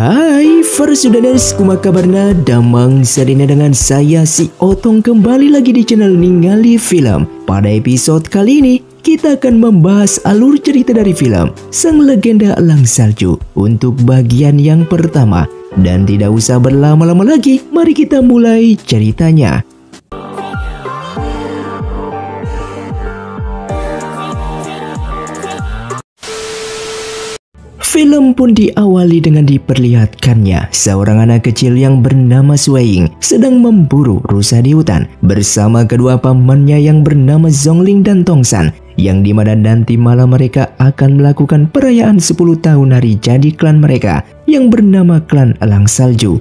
Hai para saudarans, kumaha kabarna? Damang sadina dengan saya si Otong kembali lagi di channel Ningali Film. Pada episode kali ini kita akan membahas alur cerita dari film Sang Legenda Elang Salju untuk bagian yang pertama. Dan tidak usah berlama-lama lagi, mari kita mulai ceritanya. Film pun diawali dengan diperlihatkannya seorang anak kecil yang bernama Sueying sedang memburu rusa di hutan bersama kedua pamannya yang bernama Zhongling dan Tongshan, yang dimana nanti malam mereka akan melakukan perayaan 10 tahun hari jadi klan mereka yang bernama Klan Elang Salju.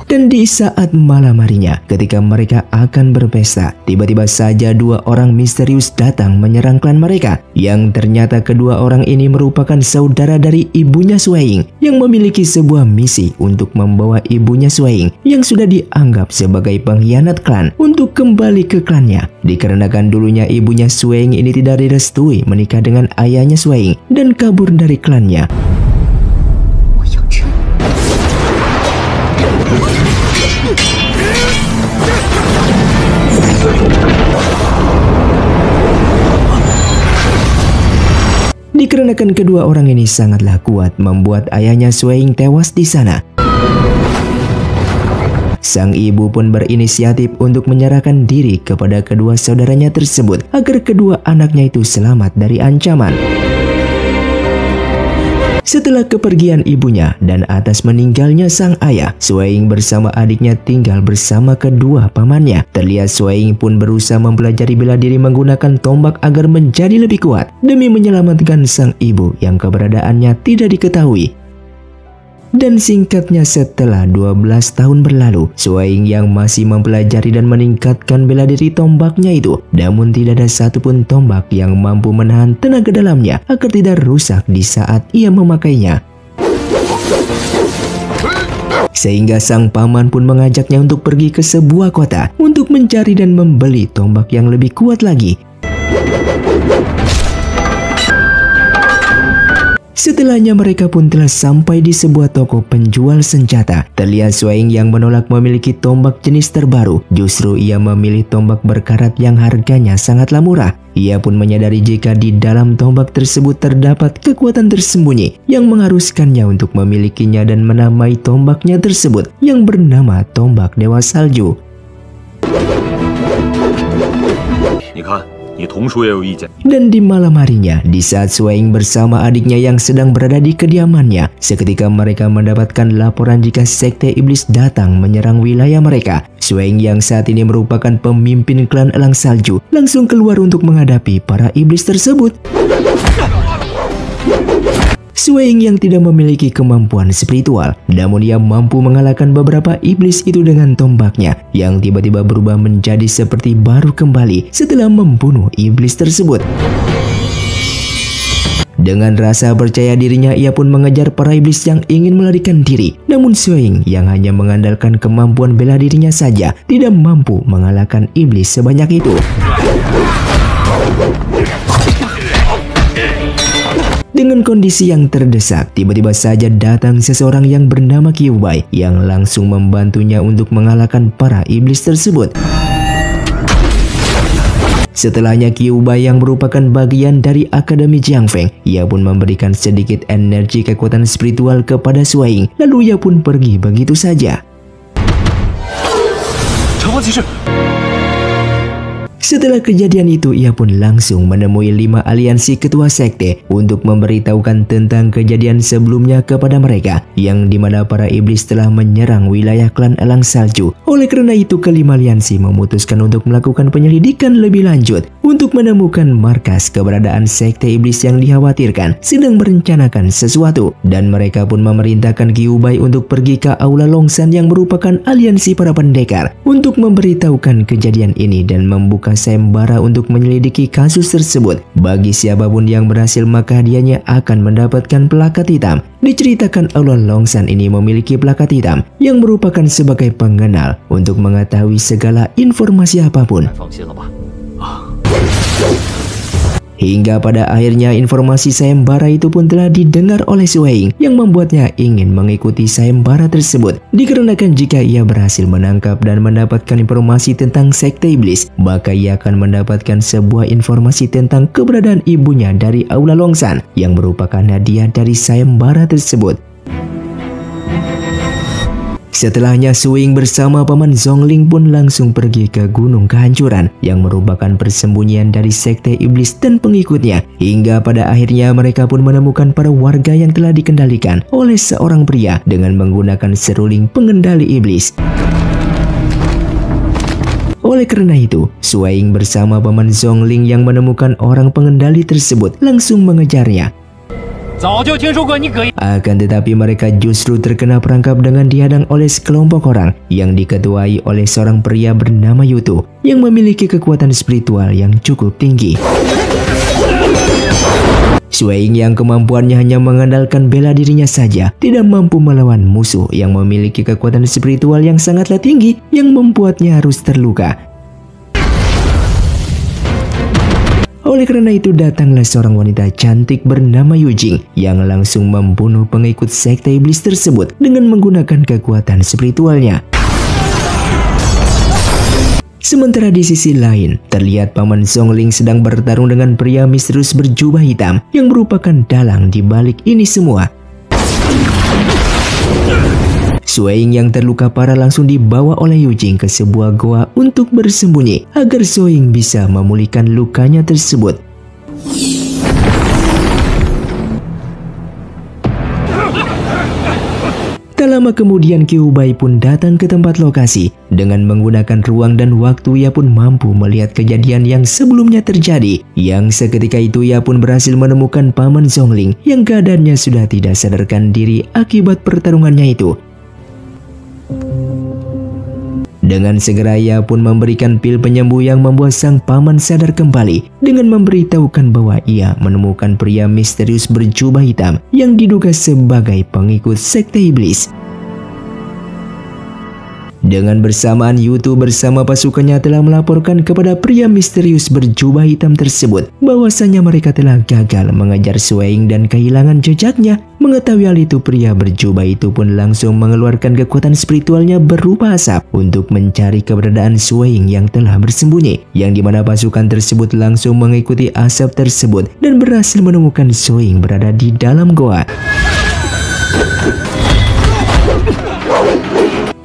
Dan di saat malam harinya ketika mereka akan berpesta, tiba-tiba saja dua orang misterius datang menyerang klan mereka, yang ternyata kedua orang ini merupakan saudara dari ibunya Sueying yang memiliki sebuah misi untuk membawa ibunya Sueying yang sudah dianggap sebagai pengkhianat klan untuk kembali ke klannya, dikarenakan dulunya ibunya Sueying ini tidak direstui menikah dengan ayahnya Sueying dan kabur dari klannya. Dikarenakan kedua orang ini sangatlah kuat, membuat ayahnya Sueying tewas di sana. Sang ibu pun berinisiatif untuk menyerahkan diri kepada kedua saudaranya tersebut agar kedua anaknya itu selamat dari ancaman. Setelah kepergian ibunya dan atas meninggalnya sang ayah, Sueying bersama adiknya tinggal bersama kedua pamannya. Terlihat Sueying pun berusaha mempelajari bela diri menggunakan tombak agar menjadi lebih kuat demi menyelamatkan sang ibu yang keberadaannya tidak diketahui. Dan singkatnya setelah 12 tahun berlalu, Sueying yang masih mempelajari dan meningkatkan bela diri tombaknya itu, namun tidak ada satupun tombak yang mampu menahan tenaga dalamnya agar tidak rusak di saat ia memakainya. Sehingga sang paman pun mengajaknya untuk pergi ke sebuah kota untuk mencari dan membeli tombak yang lebih kuat lagi. Setelahnya mereka pun telah sampai di sebuah toko penjual senjata. Terlihat Sueying yang menolak memiliki tombak jenis terbaru. Justru ia memilih tombak berkarat yang harganya sangatlah murah. Ia pun menyadari jika di dalam tombak tersebut terdapat kekuatan tersembunyi yang mengharuskannya untuk memilikinya dan menamai tombaknya tersebut yang bernama Tombak Dewa Salju. Dan di malam harinya, di saat Sueying bersama adiknya yang sedang berada di kediamannya, seketika mereka mendapatkan laporan jika sekte iblis datang menyerang wilayah mereka. Sueying yang saat ini merupakan pemimpin klan Elang Salju langsung keluar untuk menghadapi para iblis tersebut. Sueying yang tidak memiliki kemampuan spiritual, namun ia mampu mengalahkan beberapa iblis itu dengan tombaknya yang tiba-tiba berubah menjadi seperti baru kembali setelah membunuh iblis tersebut. Dengan rasa percaya dirinya, ia pun mengejar para iblis yang ingin melarikan diri. Namun Sueying yang hanya mengandalkan kemampuan bela dirinya saja tidak mampu mengalahkan iblis sebanyak itu. Dengan kondisi yang terdesak, tiba-tiba saja datang seseorang yang bernama Kyuubai yang langsung membantunya untuk mengalahkan para iblis tersebut. Setelahnya Kyuubai yang merupakan bagian dari Akademi Jiangfeng, ia pun memberikan sedikit energi kekuatan spiritual kepada Sueying, lalu ia pun pergi begitu saja. Setelah kejadian itu, ia pun langsung menemui 5 aliansi ketua sekte untuk memberitahukan tentang kejadian sebelumnya kepada mereka, yang dimana para iblis telah menyerang wilayah klan Elang Salju. Oleh karena itu, kelima aliansi memutuskan untuk melakukan penyelidikan lebih lanjut untuk menemukan markas keberadaan sekte iblis yang dikhawatirkan sedang merencanakan sesuatu, dan mereka pun memerintahkan Kyuubai untuk pergi ke Aula Longshan yang merupakan aliansi para pendekar untuk memberitahukan kejadian ini dan membuka sayembara untuk menyelidiki kasus tersebut. Bagi siapapun yang berhasil, maka hadiahnya akan mendapatkan plakat hitam. Diceritakan Aula Longshan ini memiliki plakat hitam yang merupakan sebagai pengenal untuk mengetahui segala informasi apapun. Hingga pada akhirnya informasi sayembara itu pun telah didengar oleh Sueing yang membuatnya ingin mengikuti sayembara tersebut. Dikarenakan jika ia berhasil menangkap dan mendapatkan informasi tentang sekte iblis, maka ia akan mendapatkan sebuah informasi tentang keberadaan ibunya dari Aula Longsan yang merupakan hadiah dari sayembara tersebut. Setelahnya Suing bersama paman Zhongling pun langsung pergi ke Gunung Kehancuran yang merupakan persembunyian dari sekte iblis dan pengikutnya. Hingga pada akhirnya mereka pun menemukan para warga yang telah dikendalikan oleh seorang pria dengan menggunakan seruling pengendali iblis. Oleh karena itu, Suing bersama paman Zhongling yang menemukan orang pengendali tersebut langsung mengejarnya. Akan tetapi mereka justru terkena perangkap dengan dihadang oleh sekelompok orang yang diketuai oleh seorang pria bernama Yutu yang memiliki kekuatan spiritual yang cukup tinggi. Suing yang kemampuannya hanya mengandalkan bela dirinya saja tidak mampu melawan musuh yang memiliki kekuatan spiritual yang sangatlah tinggi yang membuatnya harus terluka. Oleh karena itu datanglah seorang wanita cantik bernama Yujing yang langsung membunuh pengikut sekte iblis tersebut dengan menggunakan kekuatan spiritualnya. Sementara di sisi lain, terlihat paman Zhongling sedang bertarung dengan pria misterius berjubah hitam yang merupakan dalang di balik ini semua. Suing yang terluka parah langsung dibawa oleh Yujing ke sebuah goa untuk bersembunyi agar Suing bisa memulihkan lukanya tersebut. Tak lama kemudian Kyuubai pun datang ke tempat lokasi. Dengan menggunakan ruang dan waktu ia pun mampu melihat kejadian yang sebelumnya terjadi. Yang seketika itu ia pun berhasil menemukan paman Zhongling yang keadaannya sudah tidak sadarkan diri akibat pertarungannya itu. Dengan segera ia pun memberikan pil penyembuh yang membuat sang paman sadar kembali dengan memberitahukan bahwa ia menemukan pria misterius berjubah hitam yang diduga sebagai pengikut sekte iblis. Dengan bersamaan Yutu bersama pasukannya telah melaporkan kepada pria misterius berjubah hitam tersebut bahwasanya mereka telah gagal mengejar Suing dan kehilangan jejaknya. Mengetahui hal itu, pria berjubah itu pun langsung mengeluarkan kekuatan spiritualnya berupa asap untuk mencari keberadaan Suing yang telah bersembunyi, yang dimana pasukan tersebut langsung mengikuti asap tersebut dan berhasil menemukan Suing berada di dalam goa.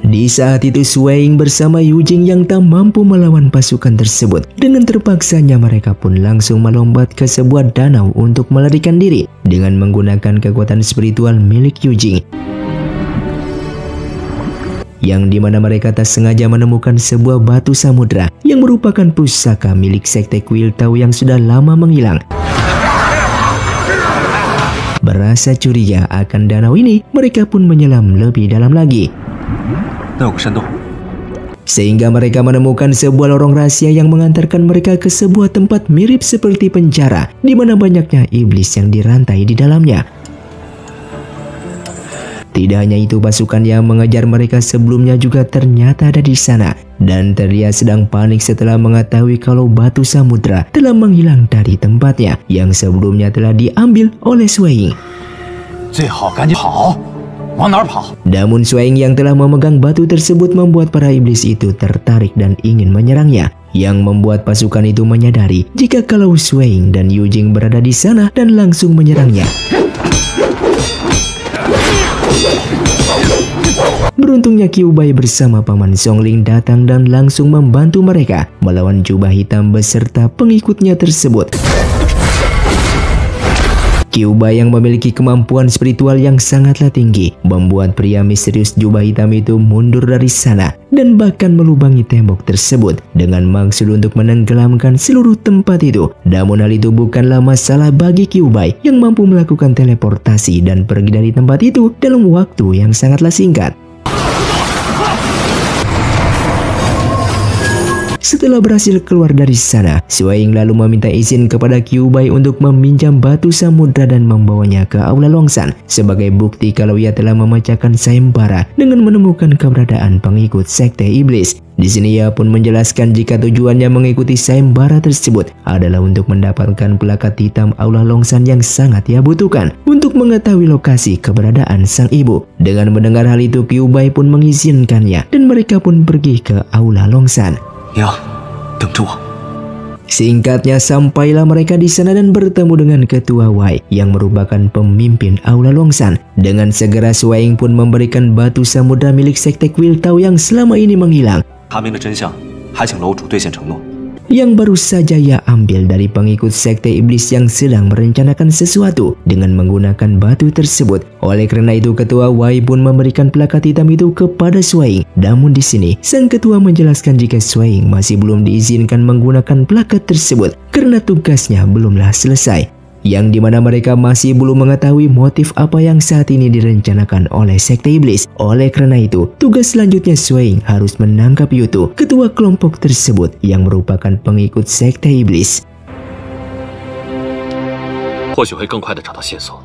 Di saat itu Suing bersama Yujing yang tak mampu melawan pasukan tersebut. Dengan terpaksanya mereka pun langsung melompat ke sebuah danau untuk melarikan diri dengan menggunakan kekuatan spiritual milik Yujing. Yang dimana mereka tak sengaja menemukan sebuah batu samudra yang merupakan pusaka milik sekte kuil Tao yang sudah lama menghilang. Berasa curiga akan danau ini, mereka pun menyelam lebih dalam lagi. Sehingga mereka menemukan sebuah lorong rahasia yang mengantarkan mereka ke sebuah tempat mirip seperti penjara, di mana banyaknya iblis yang dirantai di dalamnya. Tidak hanya itu, pasukan yang mengejar mereka sebelumnya juga ternyata ada di sana dan terlihat sedang panik setelah mengetahui kalau batu samudra telah menghilang dari tempatnya yang sebelumnya telah diambil oleh Suing. Namun Suing yang telah memegang batu tersebut membuat para iblis itu tertarik dan ingin menyerangnya, yang membuat pasukan itu menyadari jika kalau Suing dan Yujing berada di sana dan langsung menyerangnya. Beruntungnya Kyuubai bersama paman Zhongling datang dan langsung membantu mereka melawan jubah hitam beserta pengikutnya tersebut. Kyuubai yang memiliki kemampuan spiritual yang sangatlah tinggi membuat pria misterius jubah hitam itu mundur dari sana dan bahkan melubangi tembok tersebut dengan maksud untuk menenggelamkan seluruh tempat itu. Namun hal itu bukanlah masalah bagi Kyuubai yang mampu melakukan teleportasi dan pergi dari tempat itu dalam waktu yang sangatlah singkat. Setelah berhasil keluar dari sana, Swaing lalu meminta izin kepada Kyubey untuk meminjam batu samudra dan membawanya ke Aula Longsan sebagai bukti kalau ia telah memecahkan sayembara dengan menemukan keberadaan pengikut sekte iblis. Di sini ia pun menjelaskan jika tujuannya mengikuti sayembara tersebut adalah untuk mendapatkan plakat hitam Aula Longsan yang sangat ia butuhkan untuk mengetahui lokasi keberadaan sang ibu. Dengan mendengar hal itu, Kyubey pun mengizinkannya dan mereka pun pergi ke Aula Longsan. Ya, tunggu. Singkatnya, sampailah mereka di sana dan bertemu dengan Ketua Wai yang merupakan pemimpin Aula Longsan. Dengan segera Swaing pun memberikan batu samudra milik sekte Kuil Tao yang selama ini menghilang, 查明了真相，还请楼主兑现承诺。 yang baru saja ia ambil dari pengikut sekte iblis yang sedang merencanakan sesuatu dengan menggunakan batu tersebut. Oleh karena itu, Ketua Wai pun memberikan plakat hitam itu kepada Swaing. Namun di sini, sang ketua menjelaskan jika Swaing masih belum diizinkan menggunakan plakat tersebut karena tugasnya belumlah selesai. Yang dimana mereka masih belum mengetahui motif apa yang saat ini direncanakan oleh sekte iblis. Oleh karena itu, tugas selanjutnya Swaing harus menangkap Yutu, ketua kelompok tersebut yang merupakan pengikut sekte iblis. 或许会更快地找到线索。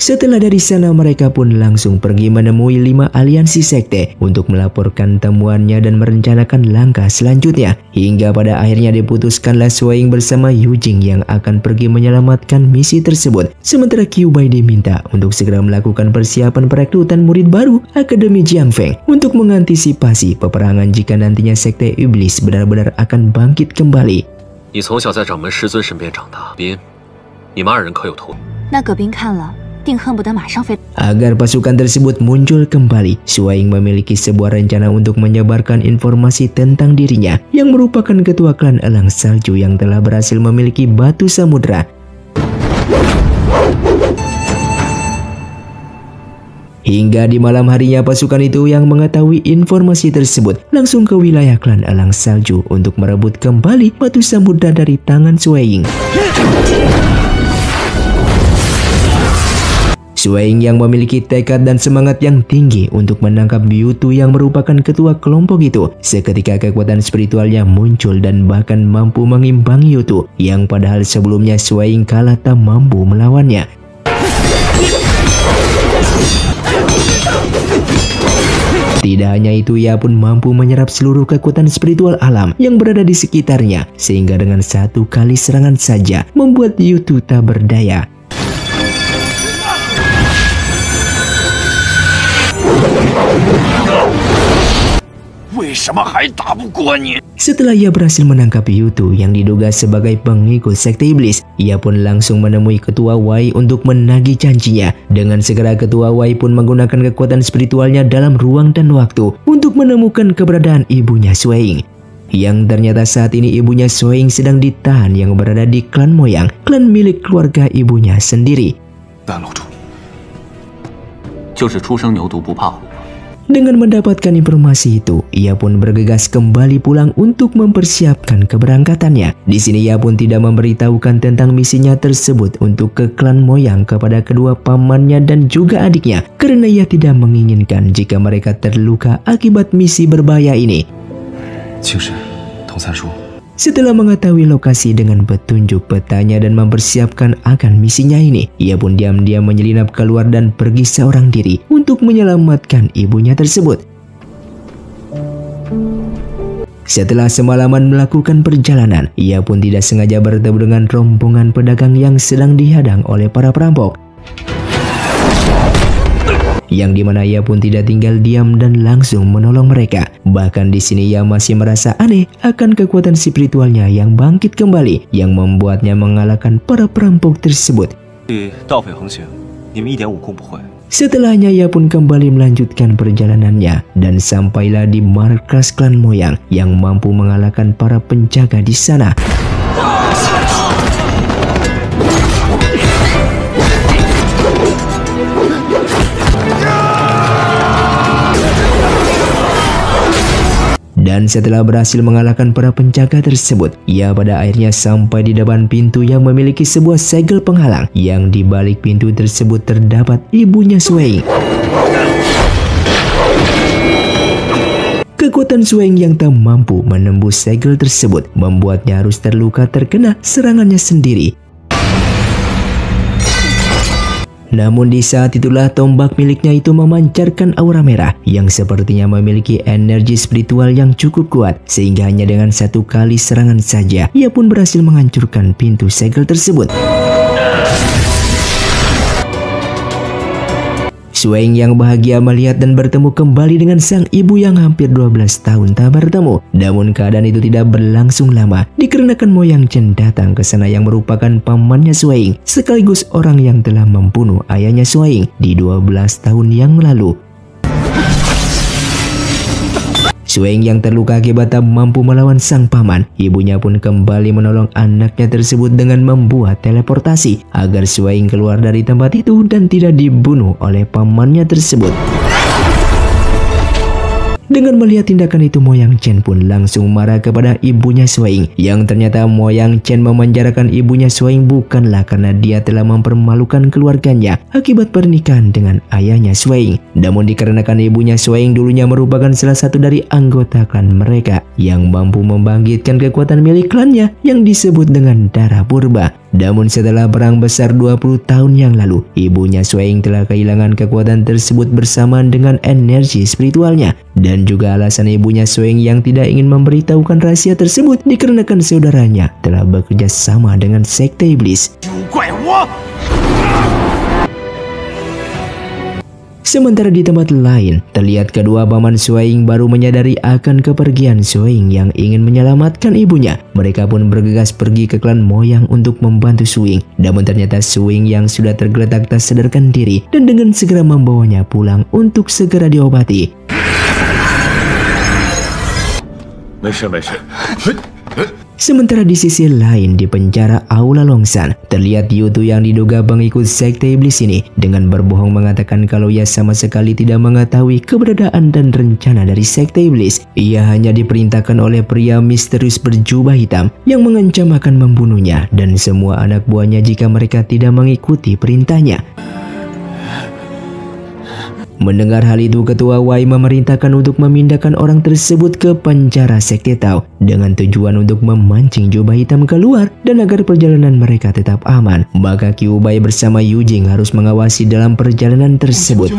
Setelah dari sana, mereka pun langsung pergi menemui 5 aliansi sekte untuk melaporkan temuannya dan merencanakan langkah selanjutnya. Hingga pada akhirnya diputuskanlah Swaing bersama Yujing yang akan pergi menyelamatkan misi tersebut. Sementara Kyubey diminta untuk segera melakukan persiapan perekrutan murid baru Akademi Jiangfeng untuk mengantisipasi peperangan jika nantinya sekte iblis benar-benar akan bangkit kembali. 你从小在掌门师尊身边长大，斌，你们2人可有头？ 那葛斌看了，定恨不得马上飞。 Agar pasukan tersebut muncul kembali, Swaing memiliki sebuah rencana untuk menyebarkan informasi tentang dirinya yang merupakan ketua klan Elang Salju yang telah berhasil memiliki batu samudra. Hingga di malam harinya, pasukan itu yang mengetahui informasi tersebut langsung ke wilayah klan Elang Salju untuk merebut kembali batu samudra dari tangan Swaing. Swaing yang memiliki tekad dan semangat yang tinggi untuk menangkap Yutu yang merupakan ketua kelompok itu. Seketika kekuatan spiritualnya muncul dan bahkan mampu mengimbangi Yutu yang padahal sebelumnya Swaing kalah tak mampu melawannya. Tidak hanya itu, ia pun mampu menyerap seluruh kekuatan spiritual alam yang berada di sekitarnya, sehingga dengan satu kali serangan saja membuat Yutu tak berdaya. Setelah ia berhasil menangkap Yutu yang diduga sebagai pengikut sekte iblis, ia pun langsung menemui Ketua Wai untuk menagih janjinya. Dengan segera Ketua Wai pun menggunakan kekuatan spiritualnya dalam ruang dan waktu untuk menemukan keberadaan ibunya Swaing. Yang ternyata saat ini ibunya Swaing sedang ditahan yang berada di klan Moyang, klan milik keluarga ibunya sendiri. 但楼主，就是初生牛犊不怕虎。 Dengan mendapatkan informasi itu, ia pun bergegas kembali pulang untuk mempersiapkan keberangkatannya. Di sini ia pun tidak memberitahukan tentang misinya tersebut untuk ke klan Moyang kepada kedua pamannya dan juga adiknya, karena ia tidak menginginkan jika mereka terluka akibat misi berbahaya ini. 青石，童三叔， Setelah mengetahui lokasi dengan petunjuk petanya dan mempersiapkan akan misinya ini, ia pun diam-diam menyelinap keluar dan pergi seorang diri untuk menyelamatkan ibunya tersebut. Setelah semalaman melakukan perjalanan, ia pun tidak sengaja bertemu dengan rombongan pedagang yang sedang dihadang oleh para perampok. Yang dimana ia pun tidak tinggal diam dan langsung menolong mereka. Bahkan di sini ia masih merasa aneh akan kekuatan spiritualnya yang bangkit kembali yang membuatnya mengalahkan para perampok tersebut. Setelahnya ia pun kembali melanjutkan perjalanannya dan sampailah di markas klan Moyang yang mampu mengalahkan para penjaga di sana. Dan setelah berhasil mengalahkan para penjaga tersebut, ia pada akhirnya sampai di depan pintu yang memiliki sebuah segel penghalang, yang di balik pintu tersebut terdapat ibunya Swaing. Kekuatan Shueng yang tak mampu menembus segel tersebut membuatnya harus terluka terkena serangannya sendiri. Namun di saat itulah tombak miliknya itu memancarkan aura merah yang sepertinya memiliki energi spiritual yang cukup kuat, sehingga hanya dengan satu kali serangan saja ia pun berhasil menghancurkan pintu segel tersebut. Shueng yang bahagia melihat dan bertemu kembali dengan sang ibu yang hampir 12 tahun tak bertemu. Namun keadaan itu tidak berlangsung lama dikarenakan Mo Yang Chen datang ke sana yang merupakan pamannya Shueng, sekaligus orang yang telah membunuh ayahnya Shueng di 12 tahun yang lalu. Shueng yang terluka akibat tak mampu melawan sang paman, ibunya pun kembali menolong anaknya tersebut dengan membuat teleportasi agar Shueng keluar dari tempat itu dan tidak dibunuh oleh pamannya tersebut. Dengan melihat tindakan itu, Mo Yang Chen pun langsung marah kepada ibunya Shueng, yang ternyata Mo Yang Chen memenjarakan ibunya Shueng bukanlah karena dia telah mempermalukan keluarganya akibat pernikahan dengan ayahnya Shueng, namun dikarenakan ibunya Shueng dulunya merupakan salah satu dari anggota klan mereka yang mampu membangkitkan kekuatan milik klannya yang disebut dengan darah purba. Namun setelah perang besar 20 tahun yang lalu, ibunya Shueng telah kehilangan kekuatan tersebut bersamaan dengan energi spiritualnya, dan juga alasan ibunya Shueng yang tidak ingin memberitahukan rahasia tersebut dikarenakan saudaranya telah bekerja sama dengan sekte iblis. Sementara di tempat lain, terlihat kedua paman Shueng baru menyadari akan kepergian Shueng yang ingin menyelamatkan ibunya. Mereka pun bergegas pergi ke klan Mo Yang untuk membantu Shueng. Namun ternyata Shueng yang sudah tergeletak tak sadarkan diri dan dengan segera membawanya pulang untuk segera diobati. Sementara di sisi lain di penjara Aula Longsan, terlihat Yutu yang diduga pengikut sekte iblis ini dengan berbohong mengatakan kalau ia sama sekali tidak mengetahui keberadaan dan rencana dari sekte iblis. Ia hanya diperintahkan oleh pria misterius berjubah hitam yang mengancam akan membunuhnya dan semua anak buahnya jika mereka tidak mengikuti perintahnya. Mendengar hal itu, Ketua Wai memerintahkan untuk memindahkan orang tersebut ke penjara sekte Tao dengan tujuan untuk memancing jubah hitam keluar dan agar perjalanan mereka tetap aman. Maka Qiu Bai bersama Yu Jing harus mengawasi dalam perjalanan tersebut.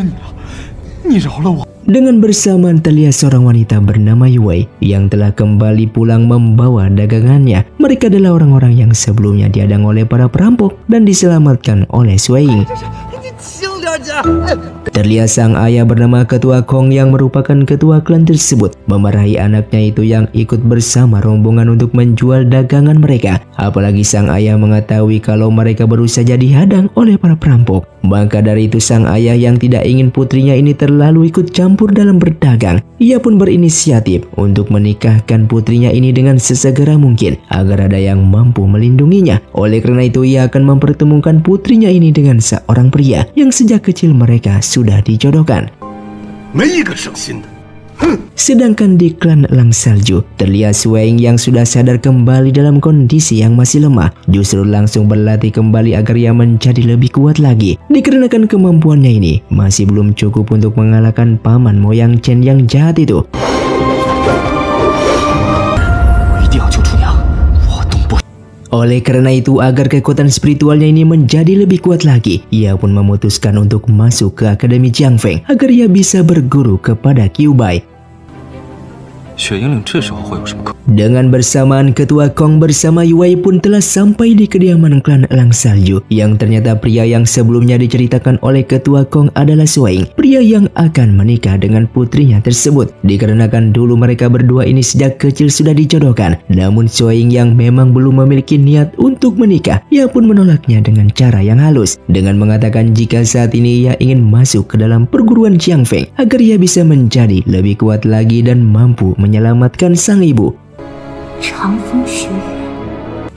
Dengan bersamaan terlihat seorang wanita bernama Yu Wei yang telah kembali pulang membawa dagangannya. Mereka adalah orang-orang yang sebelumnya diadang oleh para perampok dan diselamatkan oleh Shueng. Terlihat sang ayah bernama Ketua Kong yang merupakan ketua klan tersebut memarahi anaknya itu yang ikut bersama rombongan untuk menjual dagangan mereka. Apalagi sang ayah mengetahui kalau mereka baru saja dihadang oleh para perampok. Maka dari itu sang ayah yang tidak ingin putrinya ini terlalu ikut campur dalam berdagang, ia pun berinisiatif untuk menikahkan putrinya ini dengan sesegera mungkin agar ada yang mampu melindunginya. Oleh karena itu ia akan mempertemukan putrinya ini dengan seorang pria yang sejak kecil mereka sudah dijodohkan. Sedangkan di klan Elang Salju, terlihat Shueng yang sudah sadar kembali dalam kondisi yang masih lemah, justru langsung berlatih kembali agar ia menjadi lebih kuat lagi. Dikarenakan kemampuannya ini masih belum cukup untuk mengalahkan paman Mo Yang Chen yang jahat itu. Oleh karena itu, agar kekuatan spiritualnya ini menjadi lebih kuat lagi, ia pun memutuskan untuk masuk ke Akademi Jiang Feng agar ia bisa berguru kepada Qiu Bai. Dengan bersamaan, Ketua Kong bersama Yu Wei pun telah sampai di kediaman klan Elang Salju, yang ternyata pria yang sebelumnya diceritakan oleh Ketua Kong adalah Shueng, pria yang akan menikah dengan putrinya tersebut. Dikarenakan dulu mereka berdua ini sejak kecil sudah dijodohkan, namun Shueng yang memang belum memiliki niat untuk menikah, ia pun menolaknya dengan cara yang halus dengan mengatakan jika saat ini ia ingin masuk ke dalam perguruan Jiang Feng agar ia bisa menjadi lebih kuat lagi dan mampu menyelamatkan sang ibu.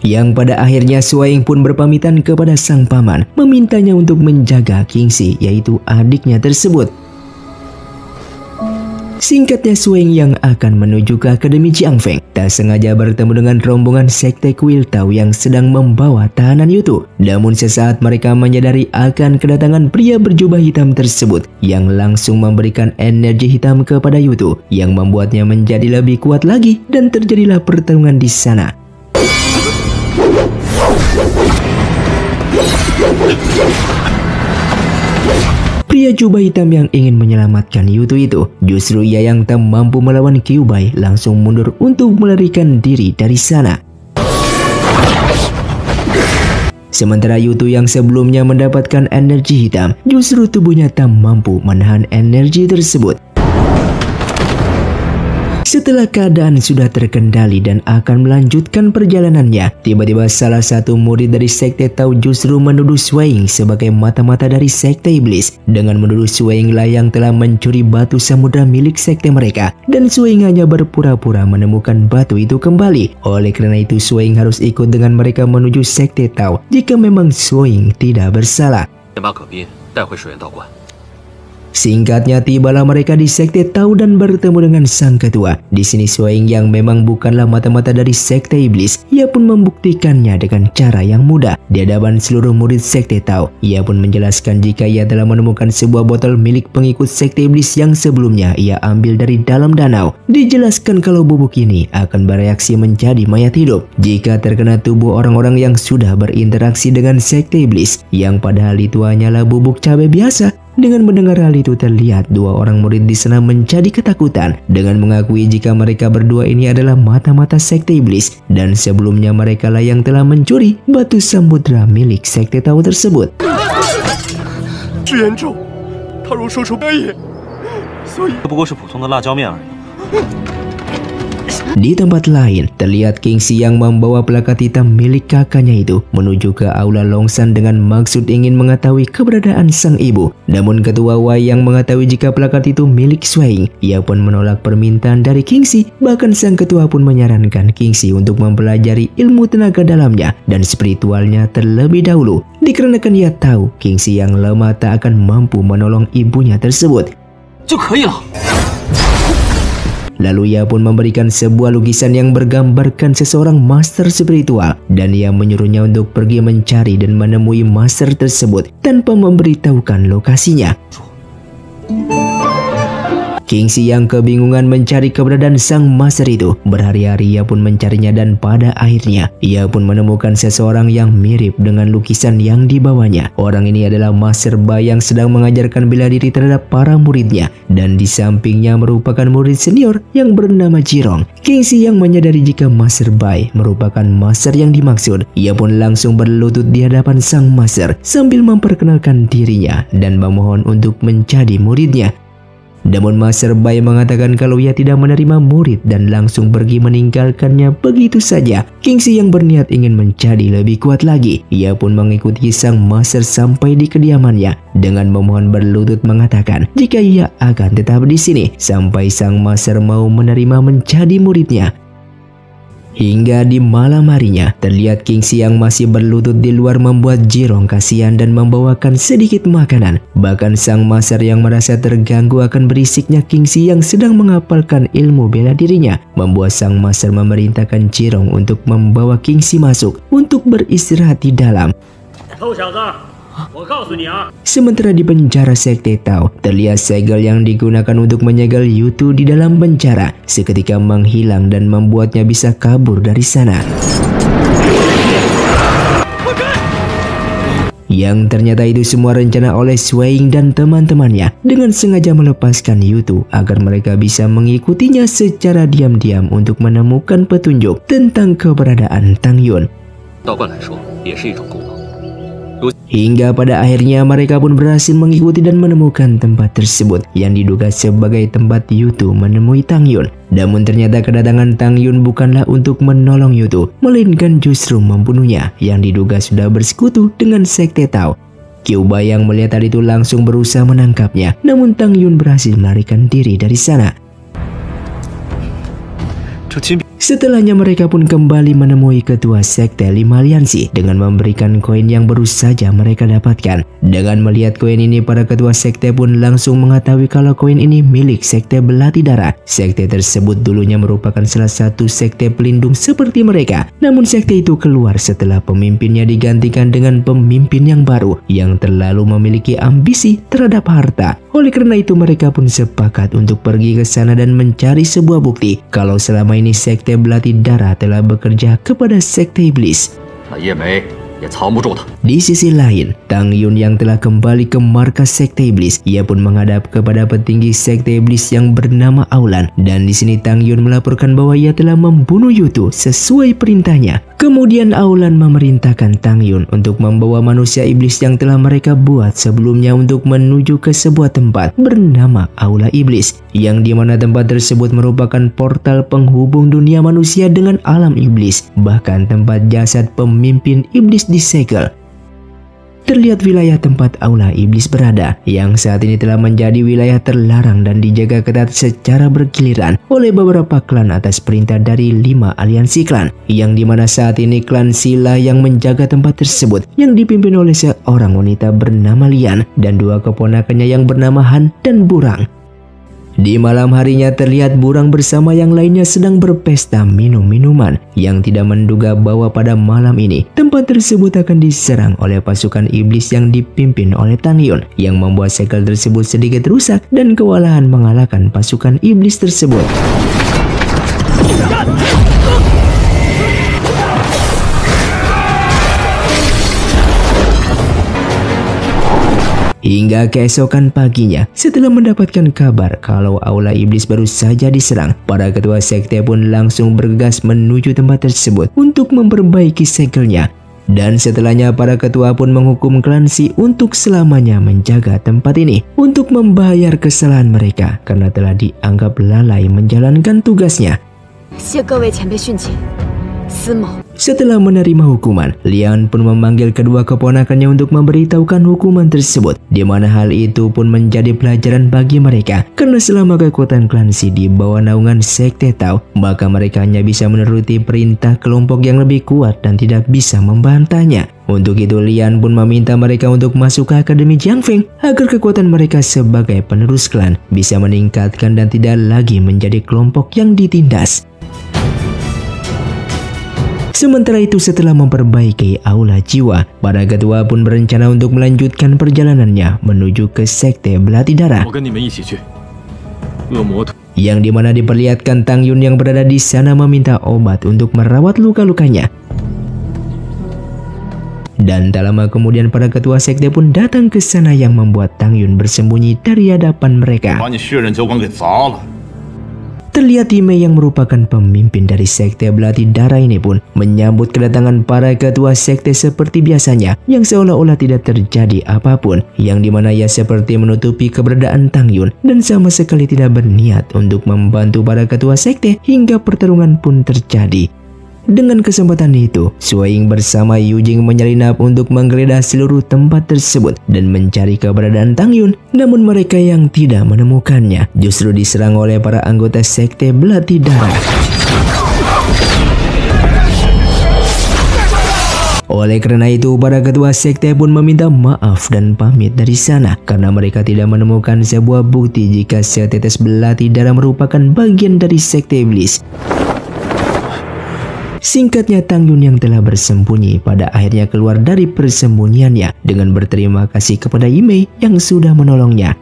Yang pada akhirnya Shueng pun berpamitan kepada sang paman, memintanya untuk menjaga Qingxi, yaitu adiknya tersebut. Singkatnya, Shuang yang akan menuju ke Akademi Jiangfeng tak sengaja bertemu dengan rombongan sekte kuil Tao yang sedang membawa tahanan Yutu. Namun sesaat mereka menyadari akan kedatangan pria berjubah hitam tersebut yang langsung memberikan energi hitam kepada Yutu yang membuatnya menjadi lebih kuat lagi, dan terjadilah pertarungan di sana. Pria jubah hitam yang ingin menyelamatkan Yutu itu, justru ia yang tak mampu melawan Kyuubi, langsung mundur untuk melarikan diri dari sana. Sementara Yutu yang sebelumnya mendapatkan energi hitam, justru tubuhnya tak mampu menahan energi tersebut. Setelah keadaan sudah terkendali dan akan melanjutkan perjalanannya, tiba-tiba salah satu murid dari sekte Tao justru menuduh Shuang sebagai mata-mata dari sekte iblis. Dengan menuduh Shuang lah yang telah mencuri batu samudra milik sekte mereka, dan Shuang hanya berpura-pura menemukan batu itu kembali. Oleh karena itu, Shuang harus ikut dengan mereka menuju sekte Tao jika memang Shuang tidak bersalah. Singkatnya, tibalah mereka di sekte Tao dan bertemu dengan sang ketua. Di sini Shuang yang memang bukanlah mata-mata dari sekte iblis, ia pun membuktikannya dengan cara yang mudah di hadapan seluruh murid sekte Tao. Ia pun menjelaskan jika ia telah menemukan sebuah botol milik pengikut sekte iblis yang sebelumnya ia ambil dari dalam danau. Dijelaskan kalau bubuk ini akan bereaksi menjadi mayat hidup jika terkena tubuh orang-orang yang sudah berinteraksi dengan sekte iblis, yang padahal itu hanyalah bubuk cabai biasa. Dengan mendengar hal itu, terlihat dua orang murid di sana menjadi ketakutan dengan mengakui jika mereka berdua ini adalah mata-mata sekte iblis, dan sebelumnya mereka lah yang telah mencuri batu samudra milik sekte Tao tersebut. Di tempat lain, terlihat Kingxi yang membawa plakat hitam milik kakaknya itu menuju ke aula Longshan dengan maksud ingin mengetahui keberadaan sang ibu. Namun ketua Wei yang mengetahui jika plakat itu milik Shuang, ia pun menolak permintaan dari Kingxi. Bahkan sang ketua pun menyarankan Kingxi untuk mempelajari ilmu tenaga dalamnya dan spiritualnya terlebih dahulu, dikarenakan ia tahu Kingxi yang lemah tak akan mampu menolong ibunya tersebut. Lalu ia pun memberikan sebuah lukisan yang bergambarkan seseorang master spiritual, dan ia menyuruhnya untuk pergi mencari dan menemui master tersebut tanpa memberitahukan lokasinya. Kingxi yang kebingungan mencari keberadaan sang master itu, berhari-hari ia pun mencarinya, dan pada akhirnya ia pun menemukan seseorang yang mirip dengan lukisan yang dibawanya. Orang ini adalah Master Bai yang sedang mengajarkan bela diri terhadap para muridnya, dan di sampingnya merupakan murid senior yang bernama Jirong. Kingxi yang menyadari jika Master Bai merupakan master yang dimaksud, ia pun langsung berlutut di hadapan sang master sambil memperkenalkan dirinya dan memohon untuk menjadi muridnya. Namun Master Bai mengatakan kalau ia tidak menerima murid dan langsung pergi meninggalkannya begitu saja. Kingxi yang berniat ingin menjadi lebih kuat lagi, ia pun mengikuti sang master sampai di kediamannya dengan memohon berlutut mengatakan jika ia akan tetap di sini sampai sang master mau menerima menjadi muridnya. Hingga di malam harinya, terlihat Kingxi yang masih berlutut di luar membuat Jirong kasihan dan membawakan sedikit makanan. Bahkan sang master yang merasa terganggu akan berisiknya Kingxi yang sedang menghafalkan ilmu bela dirinya, membuat sang master memerintahkan Jirong untuk membawa Kingxi masuk untuk beristirahat di dalam. Sementara di penjara sekte Tao, terlihat segel yang digunakan untuk menyegel Yutu di dalam penjara seketika menghilang dan membuatnya bisa kabur dari sana. Yang ternyata itu semua rencana oleh Shuang dan teman-temannya dengan sengaja melepaskan Yutu agar mereka bisa mengikutinya secara diam-diam untuk menemukan petunjuk tentang keberadaan Tang Yun. Hingga pada akhirnya mereka pun berhasil mengikuti dan menemukan tempat tersebut yang diduga sebagai tempat Yutu menemui Tang Yun. Namun ternyata kedatangan Tang Yun bukanlah untuk menolong Yutu, melainkan justru membunuhnya yang diduga sudah bersekutu dengan sekte Tao. Kyuubi yang melihat hal itu langsung berusaha menangkapnya, namun Tang Yun berhasil melarikan diri dari sana. Setelahnya mereka pun kembali menemui ketua sekte 5 aliansi dengan memberikan koin yang baru saja mereka dapatkan. Dengan melihat koin ini, para ketua sekte pun langsung mengetahui kalau koin ini milik sekte Belati Darah. Sekte tersebut dulunya merupakan salah satu sekte pelindung seperti mereka. Namun sekte itu keluar setelah pemimpinnya digantikan dengan pemimpin yang baru yang terlalu memiliki ambisi terhadap harta. Oleh karena itu mereka pun sepakat untuk pergi ke sana dan mencari sebuah bukti kalau selama ini sekte Belati Darah telah bekerja kepada sekte iblis. Di sisi lain, Tang Yun yang telah kembali ke markas sekte iblis, ia pun menghadap kepada petinggi sekte iblis yang bernama Aulan. Dan di sini Tang Yun melaporkan bahwa ia telah membunuh Yutu sesuai perintahnya. Kemudian Aulan memerintahkan Tang Yun untuk membawa manusia iblis yang telah mereka buat sebelumnya untuk menuju ke sebuah tempat bernama Aula Iblis, yang dimana tempat tersebut merupakan portal penghubung dunia manusia dengan alam iblis. Bahkan tempat jasad pemimpin iblis disegel. Terlihat wilayah tempat Aula Iblis berada, yang saat ini telah menjadi wilayah terlarang dan dijaga ketat secara bergiliran oleh beberapa klan atas perintah dari 5 aliansi klan, yang dimana saat ini klan Sila yang menjaga tempat tersebut, yang dipimpin oleh seorang wanita bernama Lian dan 2 keponakannya yang bernama Han dan Burang. Di malam harinya terlihat Burang bersama yang lainnya sedang berpesta minum minuman, yang tidak menduga bahwa pada malam ini tempat tersebut akan diserang oleh pasukan iblis yang dipimpin oleh Tang Yun, yang membuat segel tersebut sedikit rusak dan kewalahan mengalahkan pasukan iblis tersebut. Hingga keesokan paginya, setelah mendapatkan kabar kalau Aula Iblis baru saja diserang, para ketua sekte pun langsung bergegas menuju tempat tersebut untuk memperbaiki segelnya. Dan setelahnya para ketua pun menghukum klan Si untuk selamanya menjaga tempat ini untuk membayar kesalahan mereka karena telah dianggap lalai menjalankan tugasnya. Setelah menerima hukuman, Lian pun memanggil kedua keponakannya untuk memberitahukan hukuman tersebut, di mana hal itu pun menjadi pelajaran bagi mereka karena selama kekuatan klan Si di bawah naungan sekte Tao, maka mereka hanya bisa menuruti perintah kelompok yang lebih kuat dan tidak bisa membantahnya. Untuk itu Lian pun meminta mereka untuk masuk ke Akademi Jiang Feng agar kekuatan mereka sebagai penerus klan bisa meningkatkan dan tidak lagi menjadi kelompok yang ditindas. Sementara itu setelah memperbaiki aula jiwa, para ketua pun berencana untuk melanjutkan perjalanannya menuju ke sekte Belati Darah, yang dimana diperlihatkan Tang Yun yang berada di sana meminta obat untuk merawat luka-lukanya. Dan tak lama kemudian para ketua sekte pun datang ke sana yang membuat Tang Yun bersembunyi dari hadapan mereka. Terlihat Yimei yang merupakan pemimpin dari sekte Belati Darah ini pun menyambut kedatangan para ketua sekte seperti biasanya, yang seolah-olah tidak terjadi apapun, yang dimana ia seperti menutupi keberadaan Tang Yun dan sama sekali tidak berniat untuk membantu para ketua sekte hingga pertarungan pun terjadi. Dengan kesempatan itu, Suaying bersama Yujing menyelinap untuk menggeledah seluruh tempat tersebut dan mencari keberadaan Tang Yun. Namun mereka yang tidak menemukannya justru diserang oleh para anggota sekte Belati Darah. Oleh karena itu, para ketua sekte pun meminta maaf dan pamit dari sana karena mereka tidak menemukan sebuah bukti jika setetes Belati Darah merupakan bagian dari sekte iblis. Singkatnya, Tang Yun yang telah bersembunyi pada akhirnya keluar dari persembunyiannya dengan berterima kasih kepada Yimei yang sudah menolongnya.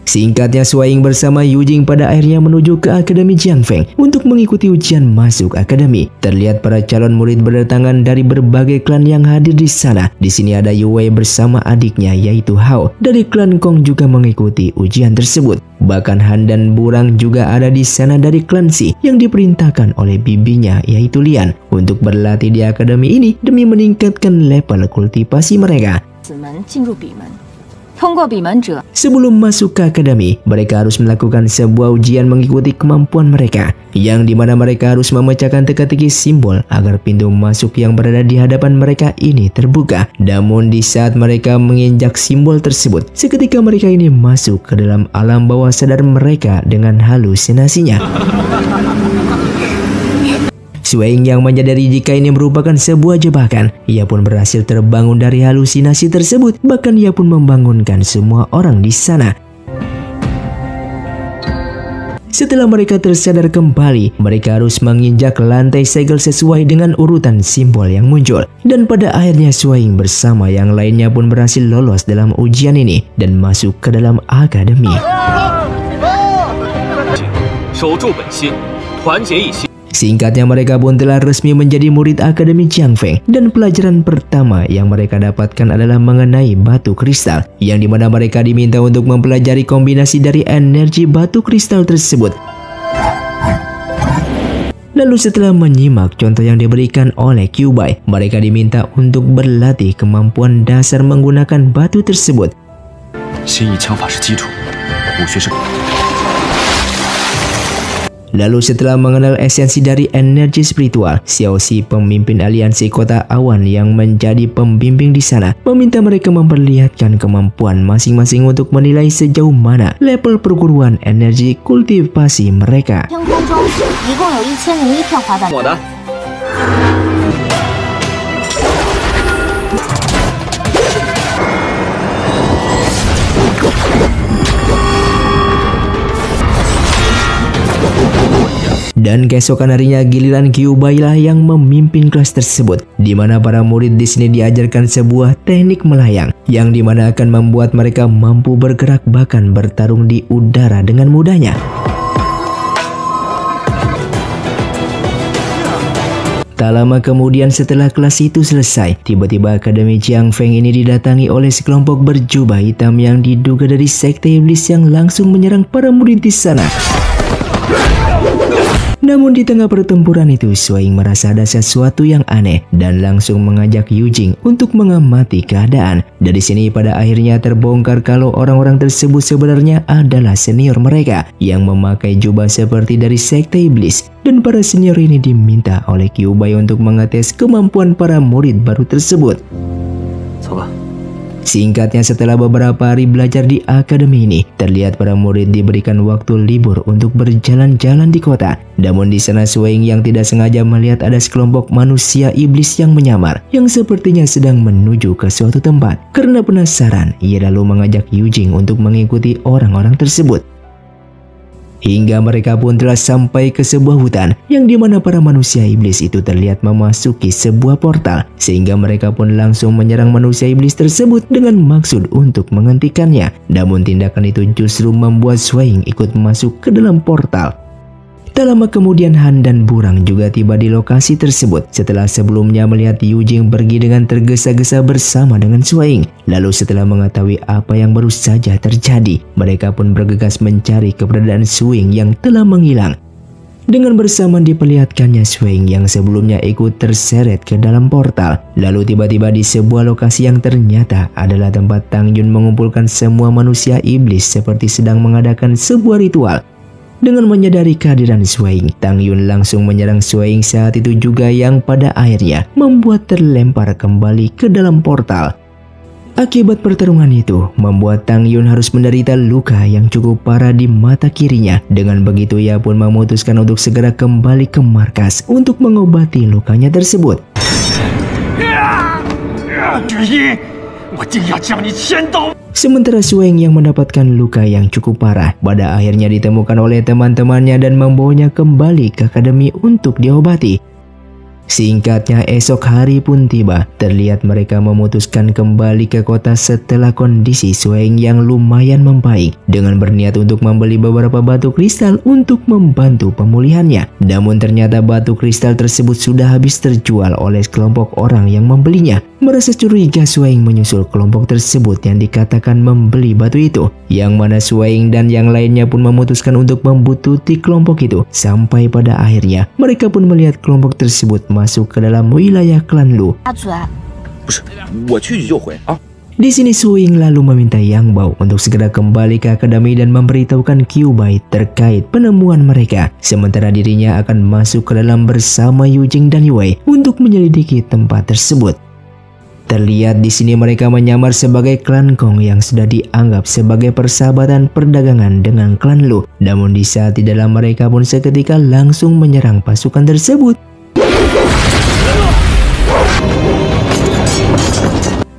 Singkatnya, Suaying bersama Yujing pada akhirnya menuju ke Akademi Jiang Feng untuk mengikuti ujian masuk akademi. Terlihat para calon murid berdatangan dari berbagai klan yang hadir di sana. Di sini ada Yue bersama adiknya yaitu Hao dari klan Kong juga mengikuti ujian tersebut. Bahkan Han dan Burang juga ada di sana dari klan Si yang diperintahkan oleh bibinya yaitu Lian untuk berlatih di akademi ini demi meningkatkan level kultivasi mereka. 通过闭门者 Sebelum masuk ke akademi, mereka harus melakukan sebuah ujian mengikuti kemampuan mereka, yang dimana mereka harus memecahkan teka-teki simbol agar pintu masuk yang berada di hadapan mereka ini terbuka. Namun di saat mereka menginjak simbol tersebut, seketika mereka ini masuk ke dalam alam bawah sadar mereka dengan halusinasinya. Swaing yang menyadari jika ini merupakan sebuah jebakan, ia pun berhasil terbangun dari halusinasi tersebut. Bahkan ia pun membangunkan semua orang di sana. Setelah mereka tersadar kembali, mereka harus menginjak lantai segel sesuai dengan urutan simbol yang muncul. Dan pada akhirnya Swaing bersama yang lainnya pun berhasil lolos dalam ujian ini dan masuk ke dalam akademi. 守住本心，团结一心。 Singkatnya mereka pun telah resmi menjadi murid Akademi Jiang Feng, dan pelajaran pertama yang mereka dapatkan adalah mengenai batu kristal, yang dimana mereka diminta untuk mempelajari kombinasi dari energi batu kristal tersebut. Lalu setelah menyimak contoh yang diberikan oleh Qiubai, mereka diminta untuk berlatih kemampuan dasar menggunakan batu tersebut. 心意枪法是基础，武学是。 Lalu setelah mengenal esensi dari energi spiritual, Xiaoxi, pemimpin aliansi kota awan yang menjadi pembimbing di sana, meminta mereka memperlihatkan kemampuan masing-masing untuk menilai sejauh mana level perguruan energi kultivasi mereka. 天空中一共有1001片花瓣。我的。 Dan keesokan harinya giliran Qiubai lah yang memimpin kelas tersebut, di mana para murid di sini diajarkan sebuah teknik melayang, yang dimana akan membuat mereka mampu bergerak bahkan bertarung di udara dengan mudahnya. Tak lama kemudian setelah kelas itu selesai, tiba-tiba Akademi Jiang Feng ini didatangi oleh sekelompok berjubah hitam yang diduga dari sekte iblis yang langsung menyerang para murid di sana. Namun di tengah pertempuran itu, Swaing merasa ada sesuatu yang aneh dan langsung mengajak Yujing untuk mengamati keadaan. Dari sini pada akhirnya terbongkar kalau orang-orang tersebut sebenarnya adalah senior mereka yang memakai jubah seperti dari sekte iblis. Dan para senior ini diminta oleh Qiubai untuk mengetes kemampuan para murid baru tersebut. Singkatnya, setelah beberapa hari belajar di akademi ini, terlihat para murid diberikan waktu libur untuk berjalan-jalan di kota. Namun di sana Swaing yang tidak sengaja melihat ada sekelompok manusia iblis yang menyamar, yang sepertinya sedang menuju ke suatu tempat. Karena penasaran, ia lalu mengajak Yujing untuk mengikuti orang-orang tersebut. Hingga mereka pun telah sampai ke sebuah hutan, yang dimana para manusia iblis itu terlihat memasuki sebuah portal, sehingga mereka pun langsung menyerang manusia iblis tersebut dengan maksud untuk menghentikannya. Namun tindakan itu justru membuat Swaing ikut masuk ke dalam portal. Tak lama kemudian Han dan Burang juga tiba di lokasi tersebut setelah sebelumnya melihat Yujing pergi dengan tergesa-gesa bersama dengan Swaing. Lalu setelah mengetahui apa yang baru saja terjadi, mereka pun bergegas mencari keberadaan Swaing yang telah menghilang. Dengan bersamaan diperlihatkannya Swaing yang sebelumnya ikut terseret ke dalam portal. Lalu tiba-tiba di sebuah lokasi yang ternyata adalah tempat Tang Yun mengumpulkan semua manusia iblis seperti sedang mengadakan sebuah ritual. Dengan menyadari kehadiran Swaing, Tang Yun langsung menyerang Swaing saat itu juga, yang pada akhirnya membuat terlempar kembali ke dalam portal. Akibat pertarungan itu, membuat Tang Yun harus menderita luka yang cukup parah di mata kirinya. Dengan begitu ia pun memutuskan untuk segera kembali ke markas untuk mengobati lukanya tersebut. Sementara Swaing yang mendapatkan luka yang cukup parah pada akhirnya ditemukan oleh teman-temannya dan membawanya kembali ke akademi untuk diobati. Singkatnya esok hari pun tiba, terlihat mereka memutuskan kembali ke kota setelah kondisi Swaing yang lumayan membaik, dengan berniat untuk membeli beberapa batu kristal untuk membantu pemulihannya. Namun ternyata batu kristal tersebut sudah habis terjual oleh sekelompok orang yang membelinya. Merasa curiga, Swaing menyusul kelompok tersebut yang dikatakan membeli batu itu, yang mana Swaing dan yang lainnya pun memutuskan untuk membuntuti kelompok itu. Sampai pada akhirnya mereka pun melihat kelompok tersebut masuk ke dalam wilayah klan Lu. Di sini Suing lalu meminta Yang Bao untuk segera kembali ke akademi dan memberitahukan Kyuubai terkait penemuan mereka. Sementara dirinya akan masuk ke dalam bersama Yujing dan Yue untuk menyelidiki tempat tersebut. Terlihat di sini mereka menyamar sebagai klan Kong yang sudah dianggap sebagai persahabatan perdagangan dengan klan Lu. Namun di saat di dalam mereka pun seketika langsung menyerang pasukan tersebut.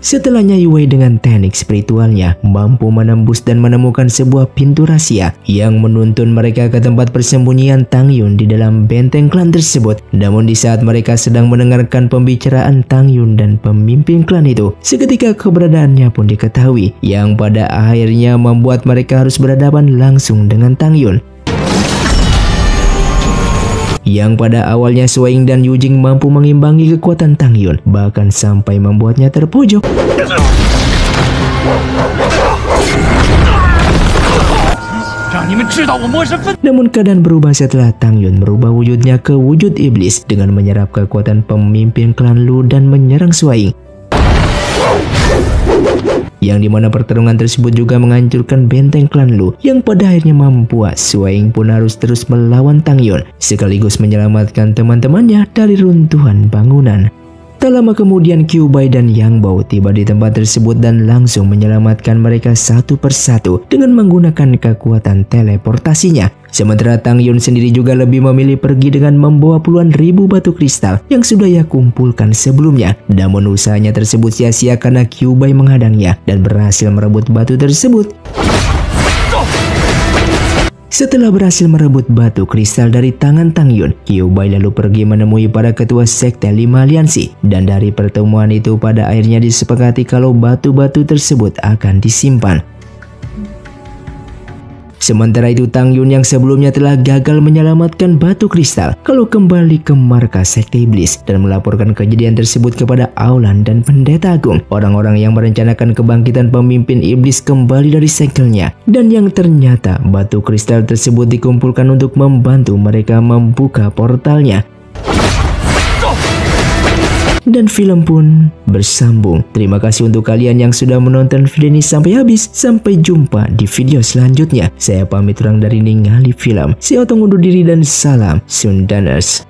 Setelahnya Yue dengan teknik spiritualnya mampu menembus dan menemukan sebuah pintu rahasia yang menuntun mereka ke tempat persembunyian Tang Yun di dalam benteng klan tersebut. Namun di saat mereka sedang mendengarkan pembicaraan Tang Yun dan pemimpin klan itu, seketika keberadaannya pun diketahui yang pada akhirnya membuat mereka harus berhadapan langsung dengan Tang Yun. Yang pada awalnya Suing dan Yujing mampu mengimbangi kekuatan Tang Yun, bahkan sampai membuatnya terpojok. Namun keadaan berubah setelah Tang Yun merubah wujudnya ke wujud iblis dengan menyerap kekuatan pemimpin klan Lu dan menyerang Suing. Yang dimana pertarungan tersebut juga menghancurkan benteng klan Lu, yang pada akhirnya membuat Suing pun harus terus melawan Tang Yun sekaligus menyelamatkan teman-temannya dari runtuhan bangunan. Tak lama kemudian Kyuubai dan Yang Bao tiba di tempat tersebut dan langsung menyelamatkan mereka satu persatu dengan menggunakan kekuatan teleportasinya. Sementara Tang Yun sendiri juga lebih memilih pergi dengan membawa puluhan ribu batu kristal yang sudah ia kumpulkan sebelumnya. Namun usahanya tersebut sia-sia karena Kyuubai menghadangnya dan berhasil merebut batu tersebut. Setelah berhasil merebut batu kristal dari tangan Tang Yun, Kyuubai lalu pergi menemui para ketua sekte 5 aliansi. Dan dari pertemuan itu pada akhirnya disepakati kalau batu-batu tersebut akan disimpan. Sementara itu Tang Yun yang sebelumnya telah gagal menyelamatkan batu kristal kalau kembali ke markas sekte iblis dan melaporkan kejadian tersebut kepada Aulan dan Pendeta Agung, orang-orang yang merencanakan kebangkitan pemimpin iblis kembali dari seggelnya, dan yang ternyata batu kristal tersebut dikumpulkan untuk membantu mereka membuka portalnya. Dan film pun bersambung. Terima kasih untuk kalian yang sudah menonton video ini sampai habis. Sampai jumpa di video selanjutnya. Saya pamit orang dari Ningali Film. Saya Otong undur diri dan salam Sundaners.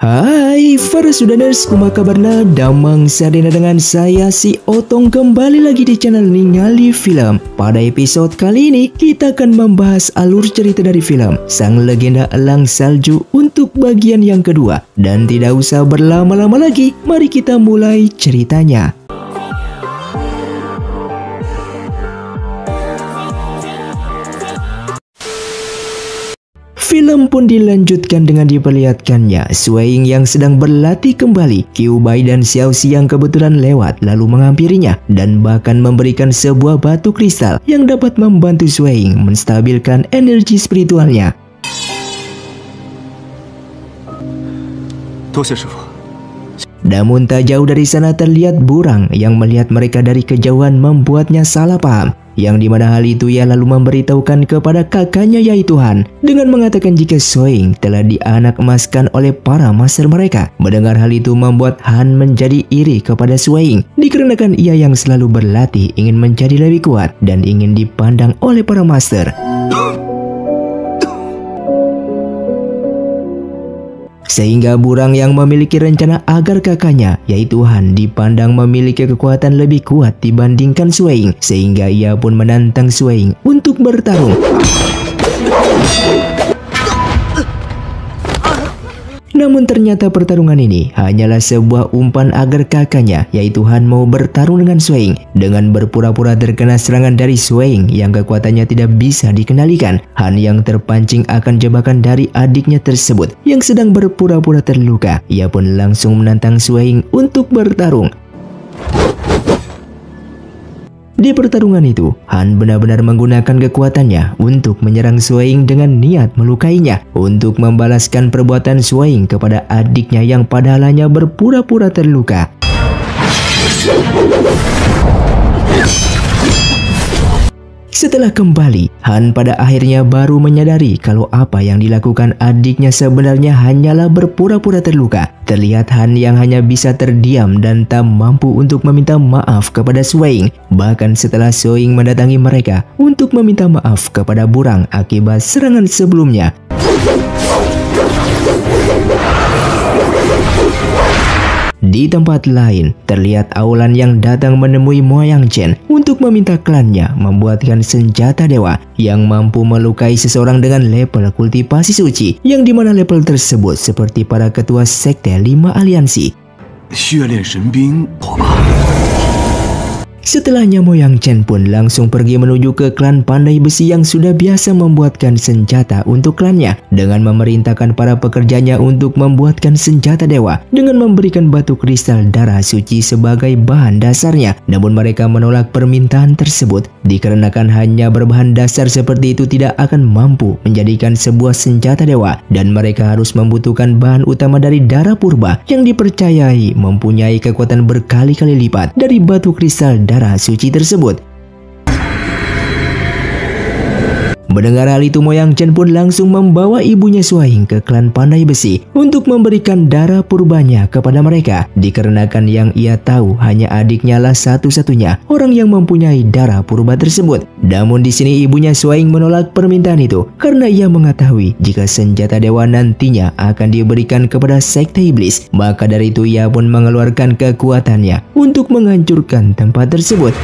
Hai para Sundaners, kumaha kabarna? Damang sadena dengan saya si Otong kembali lagi di channel Ningali Film. Pada episode kali ini kita akan membahas alur cerita dari film Sang Legenda Elang Salju untuk bagian yang kedua. Dan tidak usah berlama-lama lagi, mari kita mulai ceritanya. Film pun dilanjutkan dengan diperlihatkannya Suing yang sedang berlatih kembali. Kyuubai dan Xiaoxi yang kebetulan lewat lalu menghampirinya dan bahkan memberikan sebuah batu kristal yang dapat membantu Suing menstabilkan energi spiritualnya. Namun tak jauh dari sana terlihat Burang yang melihat mereka dari kejauhan membuatnya salah paham. Yang dimana hal itu ia lalu memberitahukan kepada kakaknya yaitu Han dengan mengatakan jika Suing telah dianak emaskan oleh para master mereka. Mendengar hal itu membuat Han menjadi iri kepada Suing dikarenakan ia yang selalu berlatih ingin menjadi lebih kuat dan ingin dipandang oleh para master. Sehingga Burang yang memiliki rencana agar kakaknya yaitu Han dipandang memiliki kekuatan lebih kuat dibandingkan Suing, sehingga ia pun menantang Suing untuk bertarung. Namun ternyata pertarungan ini hanyalah sebuah umpan agar kakaknya yaitu Han mau bertarung dengan Suing dengan berpura-pura terkena serangan dari Suing yang kekuatannya tidak bisa dikendalikan. Han yang terpancing akan jebakan dari adiknya tersebut yang sedang berpura-pura terluka. Ia pun langsung menantang Suing untuk bertarung. Di pertarungan itu, Han benar-benar menggunakan kekuatannya untuk menyerang Suing dengan niat melukainya untuk membalaskan perbuatan Suing kepada adiknya yang padahal hanya berpura-pura terluka. Setelah kembali, Han pada akhirnya baru menyadari kalau apa yang dilakukan adiknya sebenarnya hanyalah berpura-pura terluka. Terlihat Han yang hanya bisa terdiam dan tak mampu untuk meminta maaf kepada Suing. Bahkan setelah Suing mendatangi mereka untuk meminta maaf kepada Burang akibat serangan sebelumnya. Di tempat lain, terlihat Aolan yang datang menemui Mo Yangchen untuk meminta klannya membuatkan senjata dewa yang mampu melukai seseorang dengan level kultivasi suci, yang dimana level tersebut seperti para ketua sekte 5 aliansi. Setelahnya Mo Yangchen pun langsung pergi menuju ke klan Pandai Besi yang sudah biasa membuatkan senjata untuk klannya dengan memerintahkan para pekerjanya untuk membuatkan senjata dewa dengan memberikan batu kristal darah suci sebagai bahan dasarnya. Namun mereka menolak permintaan tersebut dikarenakan hanya berbahan dasar seperti itu tidak akan mampu menjadikan sebuah senjata dewa, dan mereka harus membutuhkan bahan utama dari darah purba yang dipercayai mempunyai kekuatan berkali-kali lipat dari batu kristal darah suci tersebut. Mendengar hal itu, Mo Yangchen pun langsung membawa ibunya Suing ke klan Pandai Besi untuk memberikan darah purbanya kepada mereka, dikarenakan yang ia tahu hanya adiknya lah satu-satunya orang yang mempunyai darah purba tersebut. Namun di sini ibunya Suing menolak permintaan itu karena ia mengetahui jika senjata dewa nantinya akan diberikan kepada sekte iblis. Maka dari itu ia pun mengeluarkan kekuatannya untuk menghancurkan tempat tersebut.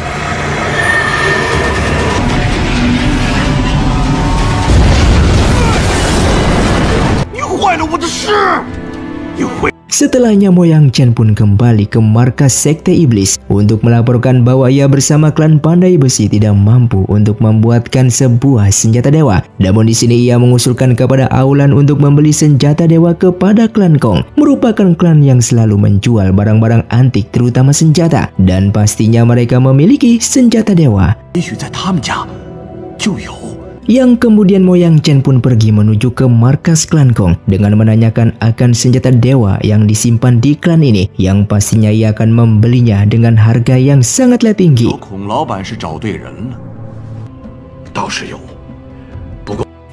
Setelahnya Mo Yangchen pun kembali ke markas sekte iblis untuk melaporkan bahwa ia bersama klan Pandai Besi tidak mampu untuk membuatkan sebuah senjata dewa. Namun di sini ia mengusulkan kepada Aolan untuk membeli senjata dewa kepada klan Kong, merupakan klan yang selalu menjual barang-barang antik terutama senjata, dan pastinya mereka memiliki senjata dewa. Yang kemudian Mo Yangchen pun pergi menuju ke markas klan Kong dengan menanyakan akan senjata dewa yang disimpan di klan ini, yang pastinya ia akan membelinya dengan harga yang sangatlah tinggi.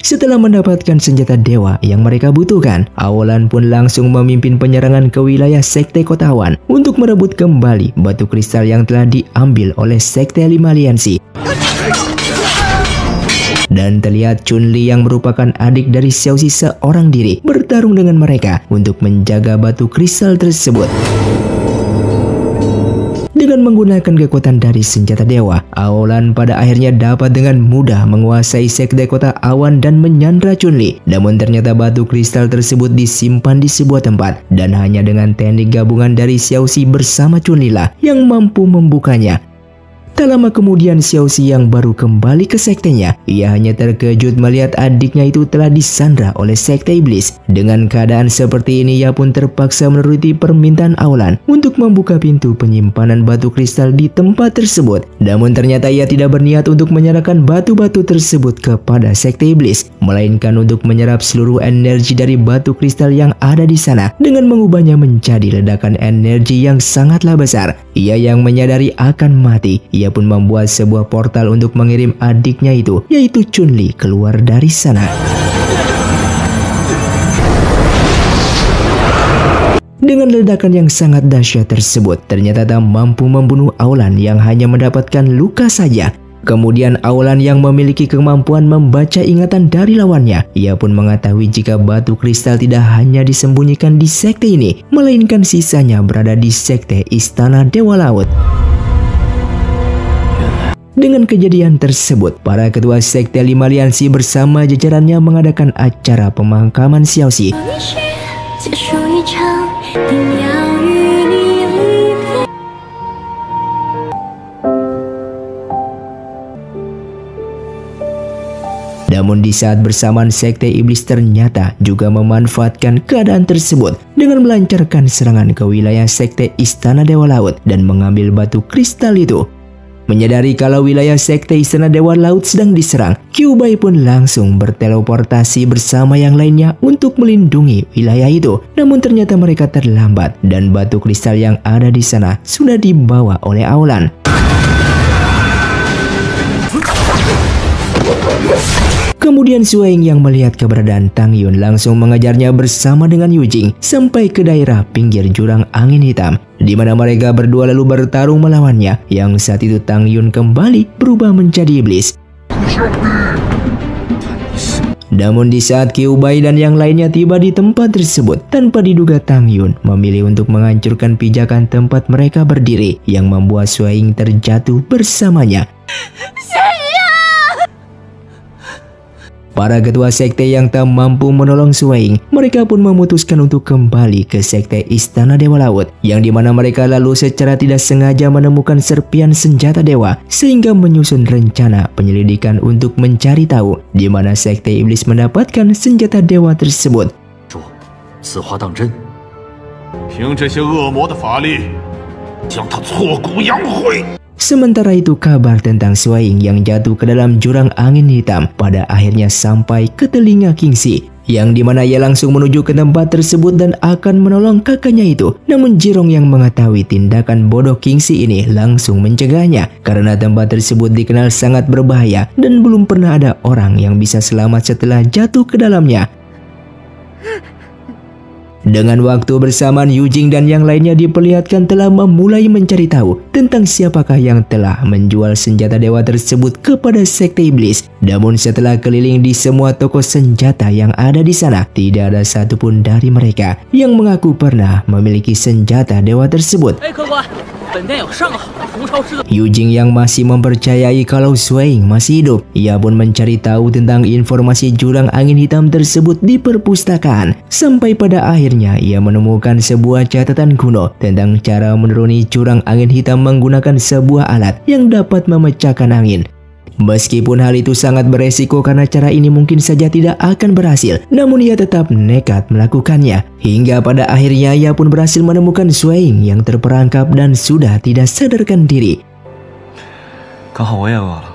Setelah mendapatkan senjata dewa yang mereka butuhkan, Aolan pun langsung memimpin penyerangan ke wilayah sekte Kota Awan untuk merebut kembali batu kristal yang telah diambil oleh sekte 5 aliansi. Dan terlihat Chun-Li yang merupakan adik dari Xiaoxi seorang diri bertarung dengan mereka untuk menjaga batu kristal tersebut. Dengan menggunakan kekuatan dari senjata dewa, Aolan pada akhirnya dapat dengan mudah menguasai sekte Kota Awan dan menyandra Chun-Li. Namun ternyata batu kristal tersebut disimpan di sebuah tempat, dan hanya dengan teknik gabungan dari Xiaoxi bersama Chun-Li lah yang mampu membukanya. Tak lama kemudian Xiaoxi yang baru kembali ke sektenya, ia hanya terkejut melihat adiknya itu telah disandra oleh sekte iblis. Dengan keadaan seperti ini, ia pun terpaksa menuruti permintaan Aolan untuk membuka pintu penyimpanan batu kristal di tempat tersebut. Namun ternyata ia tidak berniat untuk menyerahkan batu-batu tersebut kepada sekte iblis, melainkan untuk menyerap seluruh energi dari batu kristal yang ada di sana dengan mengubahnya menjadi ledakan energi yang sangatlah besar. Ia yang menyadari akan mati, ia pun membuat sebuah portal untuk mengirim adiknya itu, yaitu Chun-Li, keluar dari sana. Dengan ledakan yang sangat dahsyat tersebut, ternyata tak mampu membunuh Aolan yang hanya mendapatkan luka saja. Kemudian Aolan yang memiliki kemampuan membaca ingatan dari lawannya, ia pun mengetahui jika batu kristal tidak hanya disembunyikan di sekte ini, melainkan sisanya berada di sekte Istana Dewa Laut. Dengan kejadian tersebut, para ketua sekte 5 aliansi bersama jajarannya mengadakan acara pemakaman Xiaoxi. Namun di saat bersamaan sekte iblis ternyata juga memanfaatkan keadaan tersebut dengan melancarkan serangan ke wilayah sekte Istana Dewa Laut dan mengambil batu kristal itu. Menyadari kalau wilayah sekte Istana Dewa Laut sedang diserang, Kyuubai pun langsung berteleportasi bersama yang lainnya untuk melindungi wilayah itu. Namun ternyata mereka terlambat dan batu kristal yang ada di sana sudah dibawa oleh Aolan. Kemudian Suing yang melihat keberadaan Tang Yun langsung mengejarnya bersama dengan Yujing sampai ke daerah pinggir jurang angin hitam, di mana mereka berdua lalu bertarung melawannya. Yang saat itu Tang Yun kembali berubah menjadi iblis. Namun di saat Kyuubai dan yang lainnya tiba di tempat tersebut, tanpa diduga Tang Yun memilih untuk menghancurkan pijakan tempat mereka berdiri yang membuat Suing terjatuh bersamanya. Para ketua sekte yang tak mampu menolong Suing, mereka pun memutuskan untuk kembali ke sekte Istana Dewa Laut, yang dimana mereka lalu secara tidak sengaja menemukan serpian senjata dewa, sehingga menyusun rencana penyelidikan untuk mencari tahu di mana sekte iblis mendapatkan senjata dewa tersebut. 此花当真，凭这些恶魔的法力，将他挫骨扬灰。 Sementara itu kabar tentang Suing yang jatuh ke dalam jurang angin hitam pada akhirnya sampai ke telinga Kingxi, yang dimana ia langsung menuju ke tempat tersebut dan akan menolong kakaknya itu. Namun Jirong yang mengetahui tindakan bodoh Kingxi ini langsung mencegahnya, karena tempat tersebut dikenal sangat berbahaya dan belum pernah ada orang yang bisa selamat setelah jatuh ke dalamnya. Dengan waktu bersamaan, Yujing dan yang lainnya diperlihatkan telah memulai mencari tahu tentang siapakah yang telah menjual senjata dewa tersebut kepada sekte iblis. Namun setelah keliling di semua toko senjata yang ada di sana, tidak ada satupun dari mereka yang mengaku pernah memiliki senjata dewa tersebut. Yujing yang masih mempercayai kalau Suing masih hidup, ia pun mencari tahu tentang informasi jurang angin hitam tersebut di perpustakaan. Sampai pada akhirnya ia menemukan sebuah catatan kuno tentang cara menuruni jurang angin hitam menggunakan sebuah alat yang dapat memecahkan angin. Meskipun hal itu sangat beresiko karena cara ini mungkin saja tidak akan berhasil, namun ia tetap nekat melakukannya. Hingga pada akhirnya ia pun berhasil menemukan Suing yang terperangkap dan sudah tidak sadarkan diri. 刚好我也饿了。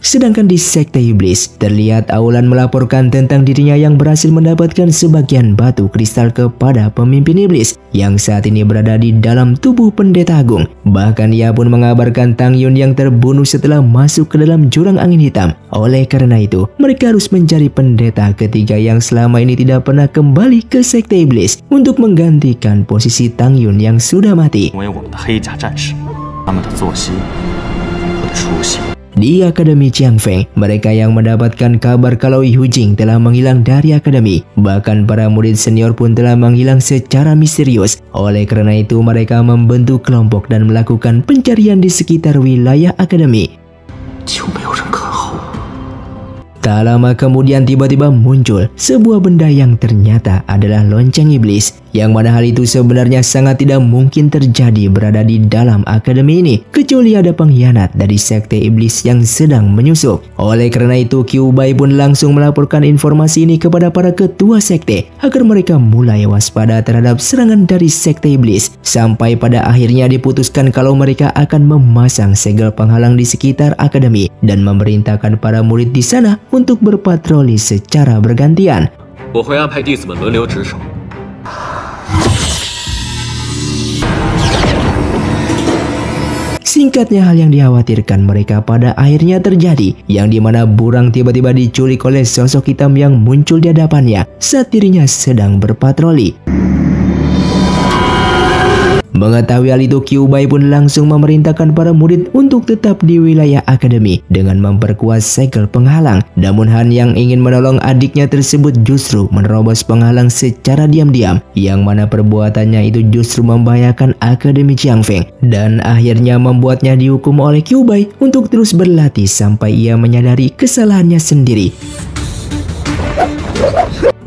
Sedangkan di sekte iblis, terlihat Aolan melaporkan tentang dirinya yang berhasil mendapatkan sebagian batu kristal kepada pemimpin iblis yang saat ini berada di dalam tubuh pendeta agung. Bahkan ia pun mengabarkan Tang Yun yang terbunuh setelah masuk ke dalam jurang angin hitam. Oleh karena itu, mereka harus mencari pendeta ketiga yang selama ini tidak pernah kembali ke sekte iblis untuk menggantikan posisi Tang Yun yang sudah mati. 成为我们的黑甲战士，他们的作息和的出息。 Di Akademi Jiangfeng, mereka yang mendapatkan kabar kalau Yujing telah menghilang dari akademi. Bahkan para murid senior pun telah menghilang secara misterius. Oleh karena itu mereka membentuk kelompok dan melakukan pencarian di sekitar wilayah akademi. Tak lama kemudian tiba-tiba muncul sebuah benda yang ternyata adalah lonceng iblis, yang mana hal itu sebenarnya sangat tidak mungkin terjadi berada di dalam akademi ini, kecuali ada pengkhianat dari sekte iblis yang sedang menyusup. Oleh karena itu Kyuubai pun langsung melaporkan informasi ini kepada para ketua sekte agar mereka mulai waspada terhadap serangan dari sekte iblis. Sampai pada akhirnya diputuskan kalau mereka akan memasang segel penghalang di sekitar akademi dan memerintahkan para murid di sana untuk berpatroli secara bergantian. 我会安排弟子们轮流值守。 Singkatnya hal yang dikhawatirkan mereka pada akhirnya terjadi, yang dimana Burang tiba-tiba diculik oleh sosok hitam yang muncul di hadapannya saat dirinya sedang berpatroli. Mengetahui hal itu, Kyuubai pun langsung memerintahkan para murid untuk tetap di wilayah akademi dengan memperkuat segel penghalang. Namun Han yang ingin menolong adiknya tersebut justru menerobos penghalang secara diam-diam, yang mana perbuatannya itu justru membahayakan Akademi Jiangfeng dan akhirnya membuatnya dihukum oleh Kyuubai untuk terus berlatih sampai ia menyadari kesalahannya sendiri.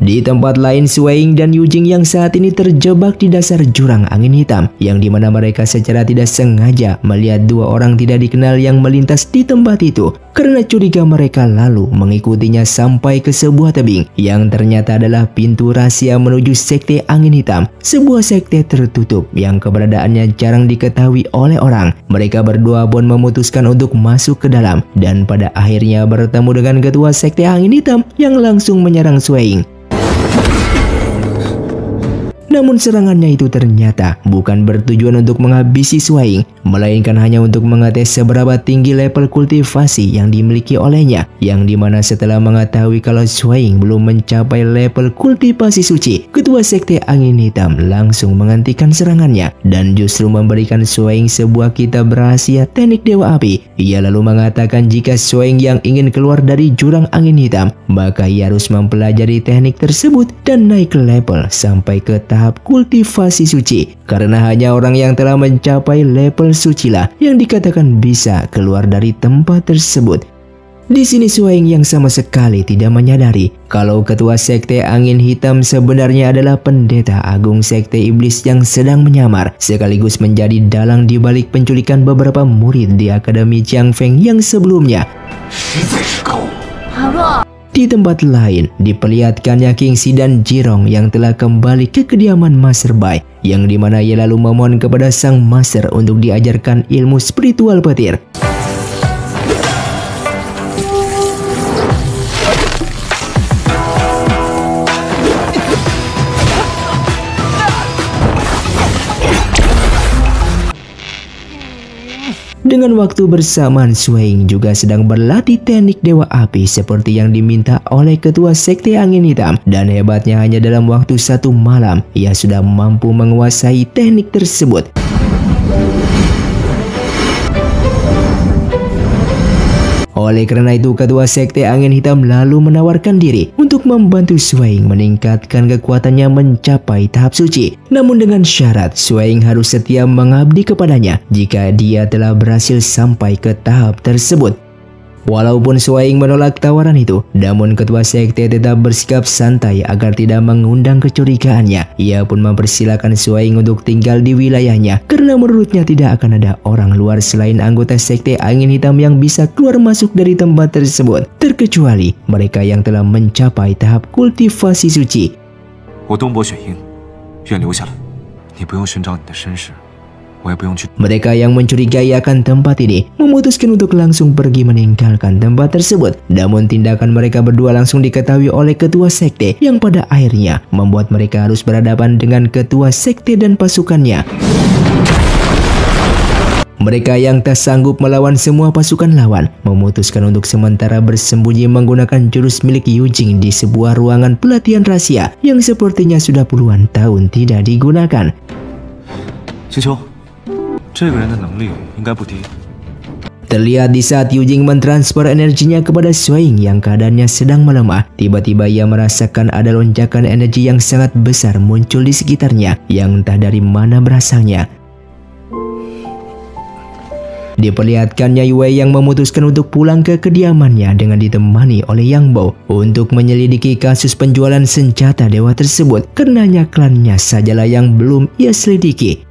Di tempat lain, Shuai dan Yujing yang saat ini terjebak di dasar jurang angin hitam, yang dimana mereka secara tidak sengaja melihat dua orang tidak dikenal yang melintas di tempat itu. Karena curiga, mereka lalu mengikutinya sampai ke sebuah tebing yang ternyata adalah pintu rahasia menuju sekte angin hitam, sebuah sekte tertutup yang keberadaannya jarang diketahui oleh orang. Mereka berdua pun memutuskan untuk masuk ke dalam dan pada akhirnya bertemu dengan ketua sekte angin hitam yang langsung menyerang Shuai. Namun serangannya itu ternyata bukan bertujuan untuk menghabisi Shuai, melainkan hanya untuk mengetes seberapa tinggi level kultivasi yang dimiliki olehnya, yang dimana setelah mengetahui kalau Shuai belum mencapai level kultivasi suci, ketua sekte angin hitam langsung menghentikan serangannya dan justru memberikan Shuai sebuah kitab rahasia teknik dewa api. Ia lalu mengatakan jika Shuai yang ingin keluar dari jurang angin hitam, maka ia harus mempelajari teknik tersebut dan naik level sampai ke tahap kultivasi suci, karena hanya orang yang telah mencapai level suci lah yang dikatakan bisa keluar dari tempat tersebut. Di sini Shuai yang sama sekali tidak menyadari kalau ketua sekte angin hitam sebenarnya adalah pendeta agung sekte iblis yang sedang menyamar sekaligus menjadi dalang di balik penculikan beberapa murid di Akademi Jiang Feng yang sebelumnya. Di tempat lain, diperlihatkannya King Si dan Jirong yang telah kembali ke kediaman Master Bai, yang dimana ia lalu memohon kepada sang master untuk diajarkan ilmu spiritual petir. Dengan waktu bersamaan, Shuai juga sedang berlatih teknik dewa api seperti yang diminta oleh ketua sekte angin hitam, dan hebatnya hanya dalam waktu 1 malam ia sudah mampu menguasai teknik tersebut. Oleh karena itu, ketua sekte angin hitam lalu menawarkan diri untuk membantu Shuai meningkatkan kekuatannya mencapai tahap suci. Namun dengan syarat Shuai harus setia mengabdi kepadanya jika dia telah berhasil sampai ke tahap tersebut. Walaupun Shuai menolak tawaran itu, namun ketua sekte tetap bersikap santai agar tidak mengundang kecurigaannya. Ia pun mempersilahkan Shuai untuk tinggal di wilayahnya karena menurutnya tidak akan ada orang luar selain anggota sekte angin hitam yang bisa keluar masuk dari tempat tersebut, terkecuali mereka yang telah mencapai tahap kultivasi suci. Mereka yang mencurigai akan tempat ini memutuskan untuk langsung pergi meninggalkan tempat tersebut. Namun tindakan mereka berdua langsung diketahui oleh ketua sekte yang pada akhirnya membuat mereka harus berhadapan dengan ketua sekte dan pasukannya. Mereka yang tak sanggup melawan semua pasukan lawan memutuskan untuk sementara bersembunyi menggunakan jurus milik Yujing di sebuah ruangan pelatihan rahasia yang sepertinya sudah puluhan tahun tidak digunakan. Terlihat di saat Yujing mentransfer energinya kepada Shuai yang keadaannya sedang melemah, tiba-tiba ia merasakan ada lonjakan energi yang sangat besar muncul di sekitarnya yang entah dari mana berasalnya. Diperlihatkannya Yue yang memutuskan untuk pulang ke kediamannya dengan ditemani oleh Yang Bo untuk menyelidiki kasus penjualan senjata dewa tersebut, karenanya klannya sajalah yang belum ia selidiki.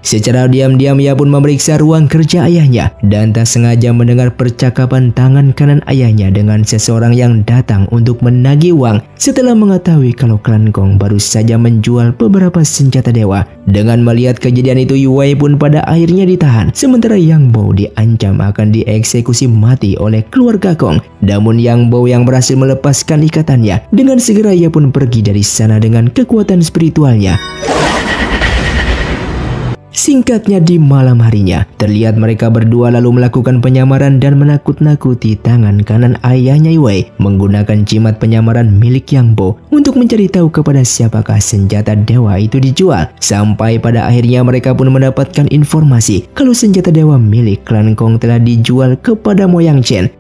Secara diam-diam ia pun memeriksa ruang kerja ayahnya dan tak sengaja mendengar percakapan tangan kanan ayahnya dengan seseorang yang datang untuk menagih uang setelah mengetahui kalau klan Gong baru saja menjual beberapa senjata dewa. Dengan melihat kejadian itu, Yue pun pada akhirnya ditahan, sementara Yang Bo diancam akan dieksekusi mati oleh keluarga Gong. Namun Yang Bo yang berhasil melepaskan ikatannya, dengan segera ia pun pergi dari sana dengan kekuatan spiritualnya. Singkatnya, di malam harinya, terlihat mereka berdua lalu melakukan penyamaran dan menakut-nakuti tangan kanan ayahnya Yue menggunakan jimat penyamaran milik Yang Bo untuk mencari tahu kepada siapakah senjata dewa itu dijual. Sampai pada akhirnya mereka pun mendapatkan informasi kalau senjata dewa milik klan Gong telah dijual kepada Moyang Chen.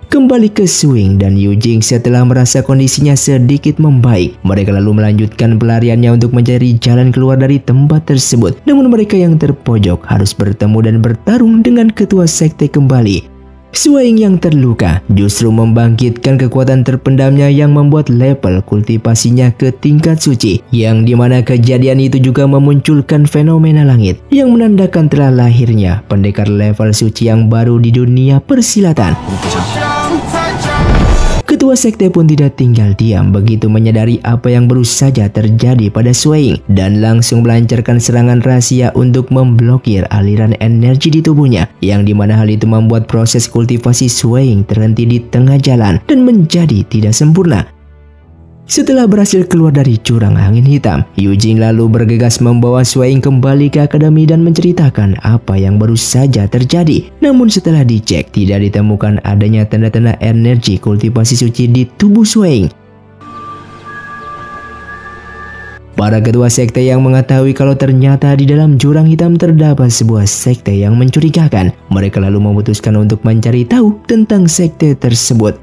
Kembali ke Shuai dan Yujing setelah merasa kondisinya sedikit membaik, mereka lalu melanjutkan pelariannya untuk mencari jalan keluar dari tempat tersebut. Namun mereka yang terpojok harus bertemu dan bertarung dengan ketua sekte kembali. Swaing yang terluka justru membangkitkan kekuatan terpendamnya yang membuat level kultivasinya ke tingkat suci, yang dimana kejadian itu juga memunculkan fenomena langit yang menandakan telah lahirnya pendekar level suci yang baru di dunia persilatan. Ketua sekte pun tidak tinggal diam begitu menyadari apa yang baru saja terjadi pada Swaing dan langsung melancarkan serangan rahasia untuk memblokir aliran energi di tubuhnya, yang dimana hal itu membuat proses kultivasi Swaing terhenti di tengah jalan dan menjadi tidak sempurna. Setelah berhasil keluar dari jurang angin hitam, Yujing lalu bergegas membawa Swaing kembali ke akademi dan menceritakan apa yang baru saja terjadi. Namun setelah dicek, tidak ditemukan adanya tanda-tanda energi kultivasi suci di tubuh Swaing. Para ketua sekte yang mengetahui kalau ternyata di dalam jurang hitam terdapat sebuah sekte yang mencurigakan, mereka lalu memutuskan untuk mencari tahu tentang sekte tersebut.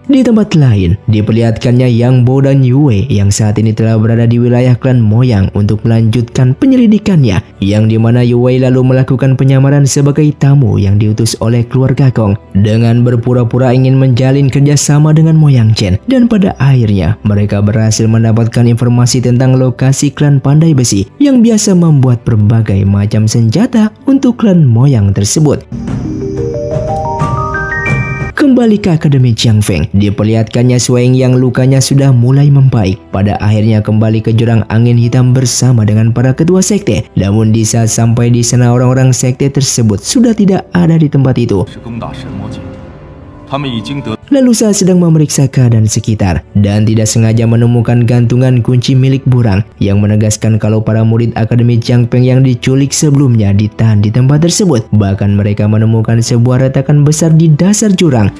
Di tempat lain, diperlihatkannya Yang Bo dan Yue yang saat ini telah berada di wilayah klan Moyang untuk melanjutkan penyelidikannya, yang dimana Yue lalu melakukan penyamaran sebagai tamu yang diutus oleh keluarga Kong dengan berpura-pura ingin menjalin kerjasama dengan Moyang Chen, dan pada akhirnya mereka berhasil mendapatkan informasi tentang lokasi klan Pandai Besi yang biasa membuat berbagai macam senjata untuk klan Moyang tersebut. Kembali ke Akademi Jiangfeng, diperlihatkannya Swaing yang lukanya sudah mulai membaik pada akhirnya kembali ke jurang angin hitam bersama dengan para ketua sekte. Namun di saat sampai di sana, orang-orang sekte tersebut sudah tidak ada di tempat itu. Lalu saat sedang memeriksa keadaan sekitar dan tidak sengaja menemukan gantungan kunci milik Burang yang menegaskan kalau para murid Akademi Jiangfeng yang diculik sebelumnya ditahan di tempat tersebut. Bahkan mereka menemukan sebuah retakan besar di dasar jurang.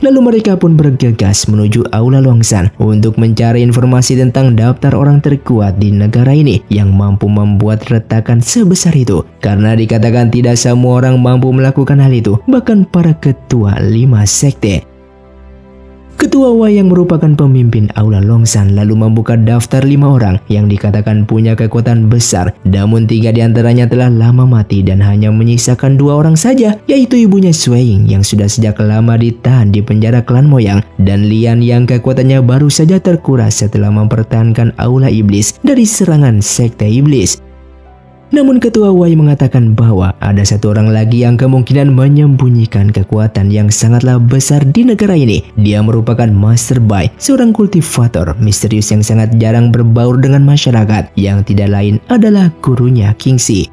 Lalu mereka pun bergegas menuju Aula Longshan untuk mencari informasi tentang daftar orang terkuat di negara ini yang mampu membuat retakan sebesar itu. Karena dikatakan tidak semua orang mampu melakukan hal itu, bahkan para ketua 5 sekte. Ketua Wei yang merupakan pemimpin Aula Longshan lalu membuka daftar 5 orang yang dikatakan punya kekuatan besar, namun 3 diantaranya telah lama mati dan hanya menyisakan 2 orang saja, yaitu ibunya Swaing yang sudah sejak lama ditahan di penjara klan Moyang, dan Lian yang kekuatannya baru saja terkuras setelah mempertahankan Aula Iblis dari serangan sekte iblis. Namun Ketua Wei mengatakan bahwa ada 1 orang lagi yang kemungkinan menyembunyikan kekuatan yang sangatlah besar di negara ini. Dia merupakan Master Bai, seorang kultivator misterius yang sangat jarang berbaur dengan masyarakat, yang tidak lain adalah gurunya Kingxi.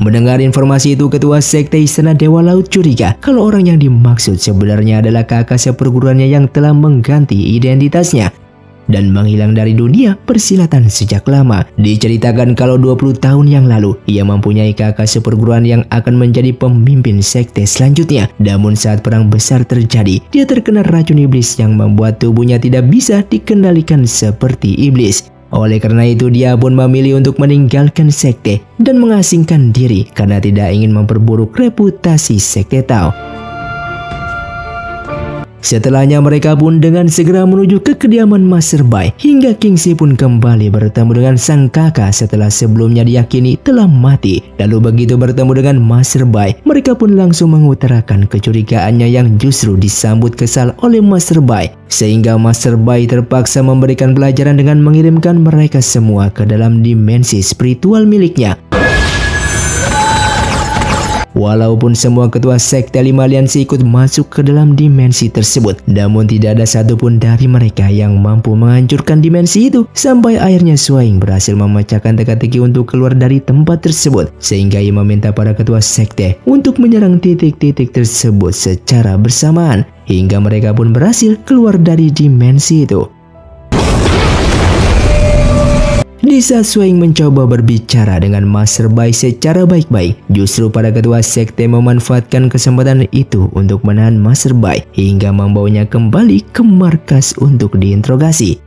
Mendengar informasi itu, Ketua Sekte Istana Dewa Laut curiga kalau orang yang dimaksud sebenarnya adalah kakak seperguruannya yang telah mengganti identitasnya dan menghilang dari dunia persilatan sejak lama. Diceritakan kalau 20 tahun yang lalu ia mempunyai kakak seperguruan yang akan menjadi pemimpin sekte selanjutnya. Namun saat perang besar terjadi, dia terkena racun iblis yang membuat tubuhnya tidak bisa dikendalikan seperti iblis. Oleh karena itu dia pun memilih untuk meninggalkan sekte dan mengasingkan diri karena tidak ingin memperburuk reputasi sekte Tao. Setelahnya mereka pun dengan segera menuju ke kediaman Master Bai, hingga Kingxi pun kembali bertemu dengan sang kakak setelah sebelumnya diyakini telah mati. Lalu begitu bertemu dengan Master Bai, mereka pun langsung mengutarakan kecurigaannya yang justru disambut kesal oleh Master Bai, sehingga Master Bai terpaksa memberikan pelajaran dengan mengirimkan mereka semua ke dalam dimensi spiritual miliknya. Walaupun semua ketua sekte 5 aliansi ikut masuk ke dalam dimensi tersebut, namun tidak ada satupun dari mereka yang mampu menghancurkan dimensi itu. Sampai akhirnya Swaing berhasil memecahkan teka-teki untuk keluar dari tempat tersebut, sehingga ia meminta para ketua sekte untuk menyerang titik-titik tersebut secara bersamaan, hingga mereka pun berhasil keluar dari dimensi itu. Di saat Swaing mencoba berbicara dengan Master Bai secara baik-baik, justru para ketua sekte memanfaatkan kesempatan itu untuk menahan Master Bai hingga membawanya kembali ke markas untuk diinterogasi.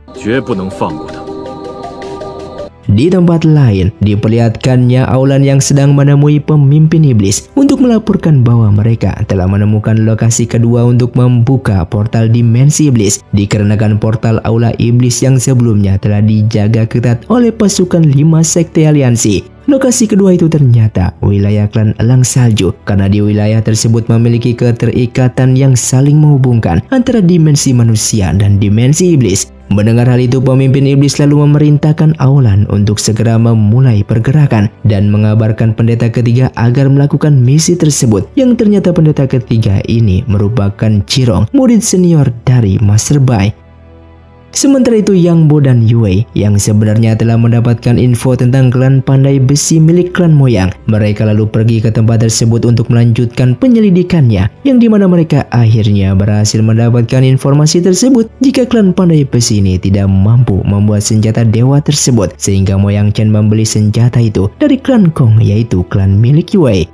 Di tempat lain, diperlihatkannya Aulan yang sedang menemui pemimpin iblis untuk melaporkan bahwa mereka telah menemukan lokasi kedua untuk membuka portal dimensi iblis, dikarenakan portal aula iblis yang sebelumnya telah dijaga ketat oleh pasukan 5 sekte aliansi. Lokasi kedua itu ternyata wilayah klan Elang Salju, karena di wilayah tersebut memiliki keterikatan yang saling menghubungkan antara dimensi manusia dan dimensi iblis. Mendengar hal itu, pemimpin iblis lalu memerintahkan Aulan untuk segera memulai pergerakan dan mengabarkan pendeta ketiga agar melakukan misi tersebut, yang ternyata pendeta ketiga ini merupakan Jirong, murid senior dari Master Bai. Sementara itu, Yang Bo dan Yue yang sebenarnya telah mendapatkan info tentang klan pandai besi milik klan Moyang, mereka lalu pergi ke tempat tersebut untuk melanjutkan penyelidikannya, yang dimana mereka akhirnya berhasil mendapatkan informasi tersebut jika klan pandai besi ini tidak mampu membuat senjata dewa tersebut, sehingga Moyang Chen membeli senjata itu dari klan Kong, yaitu klan milik Yue.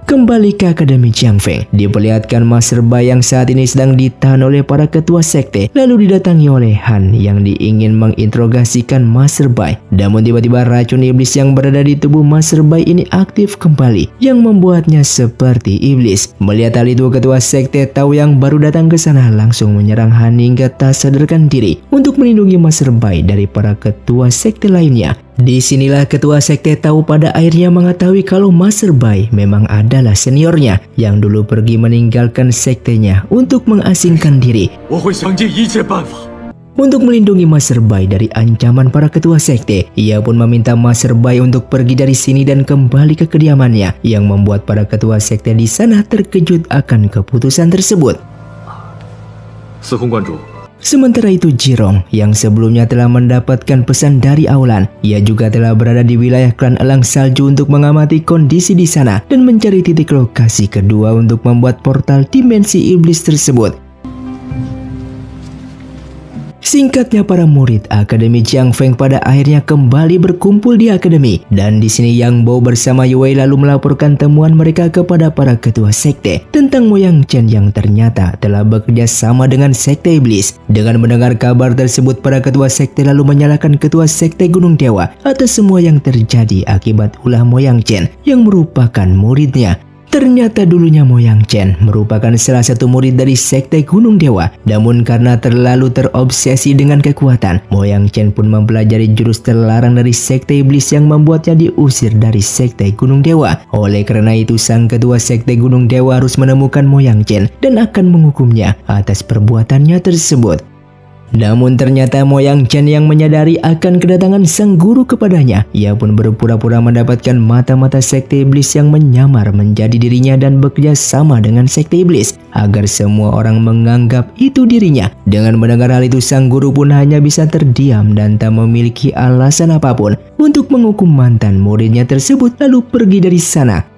Kembali ke Akademi Jiangfeng, diperlihatkan Master Bai yang saat ini sedang ditahan oleh para ketua sekte, lalu didatangi oleh Han yang diingin menginterogasikan Master Bai. Namun tiba-tiba racun iblis yang berada di tubuh Master Bai ini aktif kembali, yang membuatnya seperti iblis. Melihat hal itu, ketua sekte Tao yang baru datang ke sana langsung menyerang Han hingga tak sadarkan diri untuk melindungi Master Bai dari para ketua sekte lainnya. Disinilah ketua sekte Tao pada akhirnya mengetahui kalau Master Bai memang adalah seniornya yang dulu pergi meninggalkan sektenya untuk mengasingkan diri. Untuk melindungi Master Bai dari ancaman para ketua sekte, ia pun meminta Master Bai untuk pergi dari sini dan kembali ke kediamannya, yang membuat para ketua sekte di sana terkejut akan keputusan tersebut. Sementara itu, Jirong yang sebelumnya telah mendapatkan pesan dari Aulan, ia juga telah berada di wilayah klan Elang Salju untuk mengamati kondisi di sana dan mencari titik lokasi kedua untuk membuat portal dimensi iblis tersebut. Singkatnya, para murid Akademi Jiangfeng pada akhirnya kembali berkumpul di akademi, dan di sini Yang Bo bersama Yue lalu melaporkan temuan mereka kepada para ketua sekte tentang Moyang Chen yang ternyata telah bekerja sama dengan sekte iblis. Dengan mendengar kabar tersebut, para ketua sekte lalu menyalahkan ketua sekte Gunung Dewa atas semua yang terjadi akibat ulah Moyang Chen yang merupakan muridnya. Ternyata dulunya Moyang Chen merupakan salah satu murid dari sekte Gunung Dewa, namun karena terlalu terobsesi dengan kekuatan, Moyang Chen pun mempelajari jurus terlarang dari sekte iblis yang membuatnya diusir dari sekte Gunung Dewa. Oleh karena itu, sang ketua sekte Gunung Dewa harus menemukan Moyang Chen dan akan menghukumnya atas perbuatannya tersebut. Namun ternyata Moyang Chen yang menyadari akan kedatangan sang guru kepadanya, ia pun berpura-pura mendapatkan mata-mata sekte iblis yang menyamar menjadi dirinya dan bekerja sama dengan sekte iblis agar semua orang menganggap itu dirinya. Dengan mendengar hal itu, sang guru pun hanya bisa terdiam dan tak memiliki alasan apapun untuk menghukum mantan muridnya tersebut lalu pergi dari sana.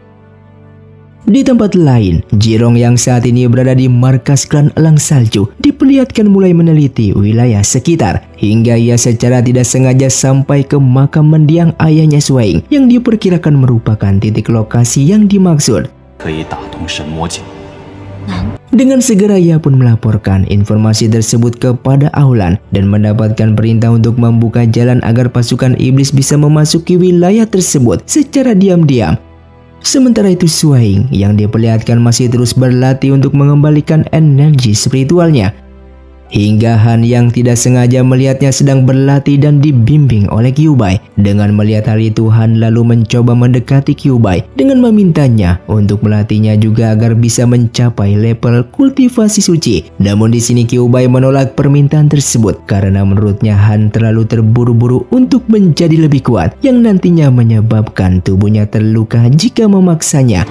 Di tempat lain, Jirong yang saat ini berada di markas klan Elang Salju diperlihatkan mulai meneliti wilayah sekitar, hingga ia secara tidak sengaja sampai ke makam mendiang ayahnya Suing yang diperkirakan merupakan titik lokasi yang dimaksud. Dengan segera ia pun melaporkan informasi tersebut kepada Aulan dan mendapatkan perintah untuk membuka jalan agar pasukan iblis bisa memasuki wilayah tersebut secara diam-diam. Sementara itu, Suing yang diperlihatkan masih terus berlatih untuk mengembalikan energi spiritualnya. Hingga Han yang tidak sengaja melihatnya sedang berlatih dan dibimbing oleh Kyuubai. Dengan melihat hal itu, Han lalu mencoba mendekati Kyuubai dengan memintanya untuk melatihnya juga agar bisa mencapai level kultivasi suci. Namun di sini Kyuubai menolak permintaan tersebut karena menurutnya Han terlalu terburu-buru untuk menjadi lebih kuat, yang nantinya menyebabkan tubuhnya terluka jika memaksanya.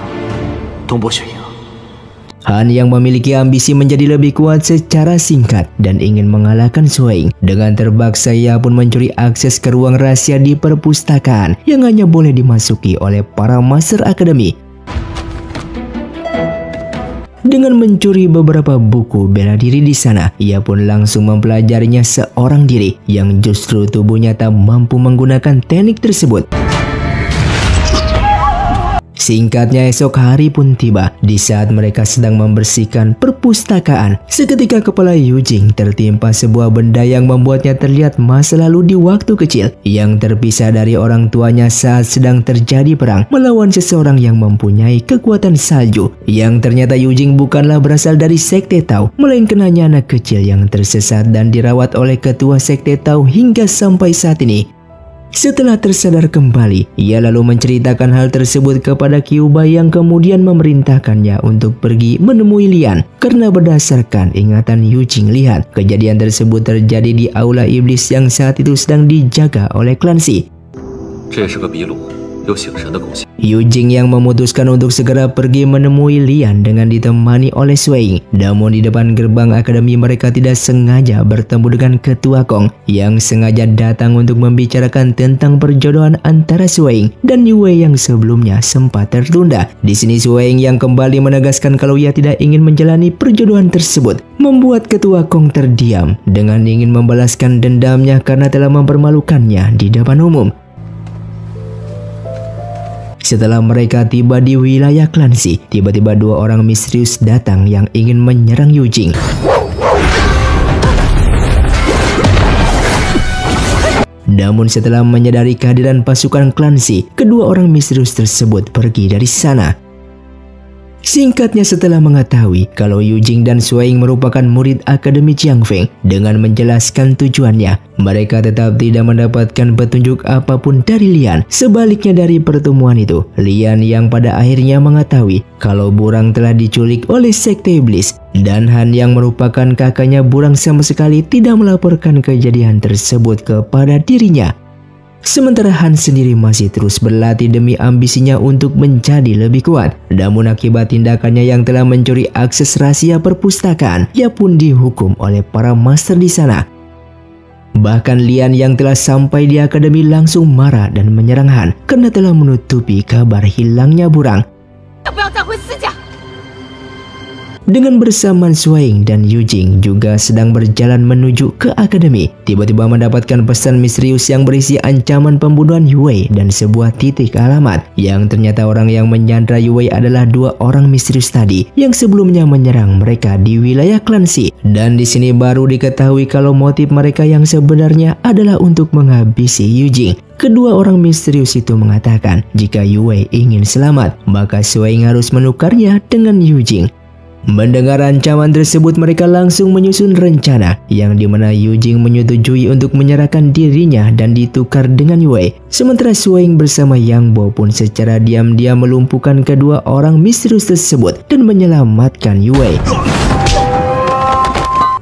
Han yang memiliki ambisi menjadi lebih kuat secara singkat dan ingin mengalahkan Suing. Dengan terpaksa ia pun mencuri akses ke ruang rahasia di perpustakaan yang hanya boleh dimasuki oleh para master akademi. Dengan mencuri beberapa buku bela diri di sana, ia pun langsung mempelajarinya seorang diri yang justru tubuhnya tak mampu menggunakan teknik tersebut. Singkatnya esok hari pun tiba. Di saat mereka sedang membersihkan perpustakaan, seketika kepala Yujing tertimpa sebuah benda yang membuatnya terlihat masa lalu di waktu kecil yang terpisah dari orang tuanya saat sedang terjadi perang melawan seseorang yang mempunyai kekuatan salju. Yang ternyata Yujing bukanlah berasal dari sekte Tao, melainkan hanya anak kecil yang tersesat dan dirawat oleh ketua sekte Tao hingga sampai saat ini. Setelah tersadar kembali, ia lalu menceritakan hal tersebut kepada Kyuuba yang kemudian memerintahkannya untuk pergi menemui Lian. Karena berdasarkan ingatan Yujing lihat, kejadian tersebut terjadi di aula iblis yang saat itu sedang dijaga oleh klan Shi. Yujing yang memutuskan untuk segera pergi menemui Lian dengan ditemani oleh Suing. Namun di depan gerbang akademi mereka tidak sengaja bertemu dengan Ketua Kong yang sengaja datang untuk membicarakan tentang perjodohan antara Suing dan Yue yang sebelumnya sempat tertunda. Di sini Suing yang kembali menegaskan kalau ia tidak ingin menjalani perjodohan tersebut, membuat Ketua Kong terdiam dengan ingin membalaskan dendamnya karena telah mempermalukannya di depan umum. Setelah mereka tiba di wilayah klan Shi, tiba-tiba dua orang misterius datang yang ingin menyerang Yujing. Namun setelah menyadari kehadiran pasukan klan Shi, kedua orang misterius tersebut pergi dari sana. Singkatnya setelah mengetahui kalau Yujing dan Suing merupakan murid Akademi Jiangfeng, dengan menjelaskan tujuannya, mereka tetap tidak mendapatkan petunjuk apapun dari Lian. Sebaliknya dari pertemuan itu, Lian yang pada akhirnya mengetahui kalau Burang telah diculik oleh sekte iblis, dan Han yang merupakan kakaknya Burang sama sekali tidak melaporkan kejadian tersebut kepada dirinya. Sementara Han sendiri masih terus berlatih demi ambisinya untuk menjadi lebih kuat. Namun akibat tindakannya yang telah mencuri akses rahasia perpustakaan, ia pun dihukum oleh para master di sana. Bahkan Lian yang telah sampai di akademi langsung marah dan menyerang Han karena telah menutupi kabar hilangnya Burang. Dengan bersamaan Suing dan Yujing juga sedang berjalan menuju ke akademi, tiba-tiba mendapatkan pesan misterius yang berisi ancaman pembunuhan Yue dan sebuah titik alamat, yang ternyata orang yang menyandra Yue adalah dua orang misterius tadi yang sebelumnya menyerang mereka di wilayah klan Shi. Dan di sini baru diketahui kalau motif mereka yang sebenarnya adalah untuk menghabisi Yujing. Kedua orang misterius itu mengatakan jika Yue ingin selamat, maka Suing harus menukarnya dengan Yujing. Mendengar ancaman tersebut, mereka langsung menyusun rencana yang dimana Yujing menyetujui untuk menyerahkan dirinya dan ditukar dengan Yue. Sementara Suing bersama Yang Bo pun secara diam-diam melumpuhkan kedua orang misterius tersebut dan menyelamatkan Yue.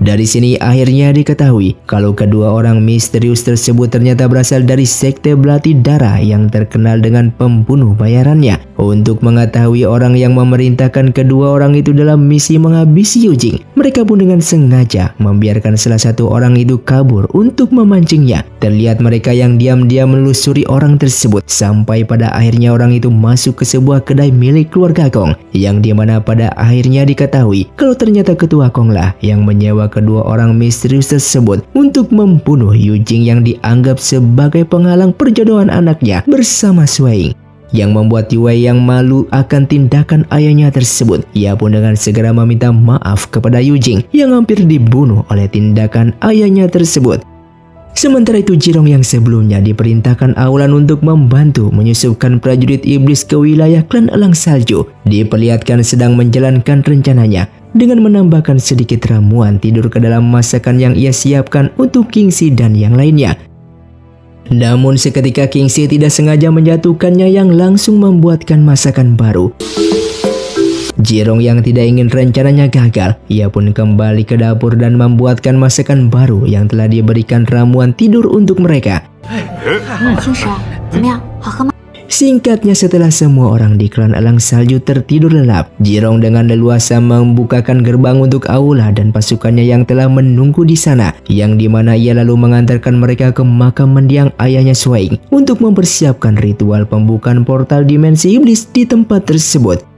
Dari sini akhirnya diketahui kalau kedua orang misterius tersebut ternyata berasal dari sekte belati darah yang terkenal dengan pembunuh bayarannya. Untuk mengetahui orang yang memerintahkan kedua orang itu dalam misi menghabisi Yujing, mereka pun dengan sengaja membiarkan salah satu orang itu kabur untuk memancingnya. Terlihat mereka yang diam-diam menelusuri orang tersebut sampai pada akhirnya orang itu masuk ke sebuah kedai milik keluarga Kong, yang dimana pada akhirnya diketahui kalau ternyata Ketua Kong lah yang menyewa kedua orang misterius tersebut untuk membunuh Yujing yang dianggap sebagai penghalang perjodohan anaknya bersama Suing. Yang membuat Yue yang malu akan tindakan ayahnya tersebut, ia pun dengan segera meminta maaf kepada Yujing yang hampir dibunuh oleh tindakan ayahnya tersebut. Sementara itu Jirong yang sebelumnya diperintahkan Aulan untuk membantu menyusupkan prajurit iblis ke wilayah klan Elang Salju, diperlihatkan sedang menjalankan rencananya dengan menambahkan sedikit ramuan tidur ke dalam masakan yang ia siapkan untuk Kingxi dan yang lainnya. Namun seketika Kingxi tidak sengaja menjatuhkannya yang langsung membuatkan masakan baru. Jirong yang tidak ingin rencananya gagal, ia pun kembali ke dapur dan membuatkan masakan baru yang telah diberikan ramuan tidur untuk mereka. Singkatnya setelah semua orang di klan Elang Salju tertidur lelap, Jirong dengan leluasa membukakan gerbang untuk aula dan pasukannya yang telah menunggu di sana, yang dimana ia lalu mengantarkan mereka ke makam mendiang ayahnya Suing untuk mempersiapkan ritual pembukaan portal dimensi iblis di tempat tersebut.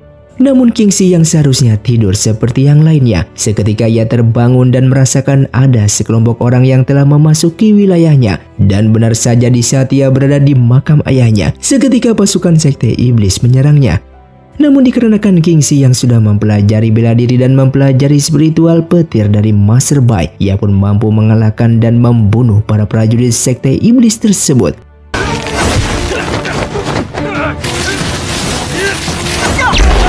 Namun Kingxi yang seharusnya tidur seperti yang lainnya, seketika ia terbangun dan merasakan ada sekelompok orang yang telah memasuki wilayahnya. Dan benar saja di saat ia berada di makam ayahnya, seketika pasukan sekte iblis menyerangnya. Namun dikarenakan Kingxi yang sudah mempelajari bela diri dan mempelajari spiritual petir dari Master Bai, ia pun mampu mengalahkan dan membunuh para prajurit sekte iblis tersebut.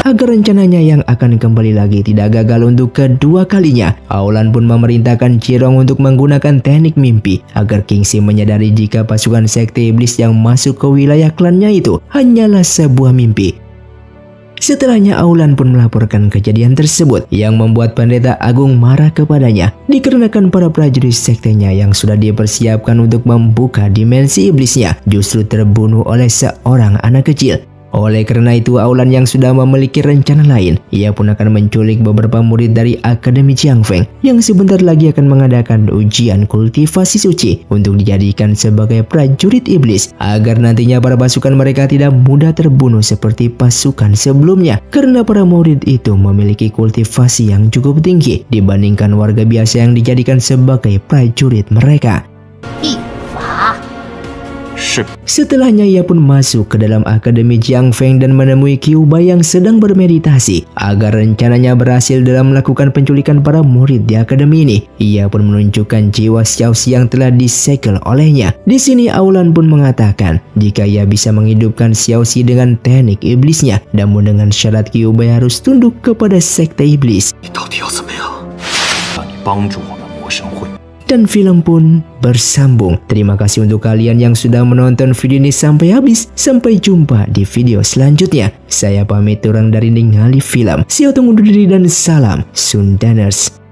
Agar rencananya yang akan kembali lagi tidak gagal untuk kedua kalinya, Aolan pun memerintahkan Chirong untuk menggunakan teknik mimpi agar Kingxi menyadari jika pasukan sekte iblis yang masuk ke wilayah klannya itu hanyalah sebuah mimpi. Setelahnya Aolan pun melaporkan kejadian tersebut yang membuat Pendeta Agung marah kepadanya dikarenakan para prajurit sektenya yang sudah dipersiapkan untuk membuka dimensi iblisnya justru terbunuh oleh seorang anak kecil. Oleh karena itu, Aolan yang sudah memiliki rencana lain, ia pun akan menculik beberapa murid dari Akademi Jiangfeng yang sebentar lagi akan mengadakan ujian kultivasi suci untuk dijadikan sebagai prajurit iblis agar nantinya para pasukan mereka tidak mudah terbunuh seperti pasukan sebelumnya karena para murid itu memiliki kultivasi yang cukup tinggi dibandingkan warga biasa yang dijadikan sebagai prajurit mereka. Setelahnya ia pun masuk ke dalam Akademi Jiangfeng dan menemui Qiubai yang sedang bermeditasi agar rencananya berhasil dalam melakukan penculikan para murid di akademi ini. Ia pun menunjukkan jiwa Xiaoxi yang telah disegel olehnya. Di sini Aolan pun mengatakan jika ia bisa menghidupkan Xiaoxi dengan teknik iblisnya, namun dengan syarat Qiubai harus tunduk kepada sekte iblis. Dan film pun bersambung. Terima kasih untuk kalian yang sudah menonton video ini sampai habis. Sampai jumpa di video selanjutnya. Saya pamit orang dari Ningali Film. See you, tunggu diri dan salam Sundaners.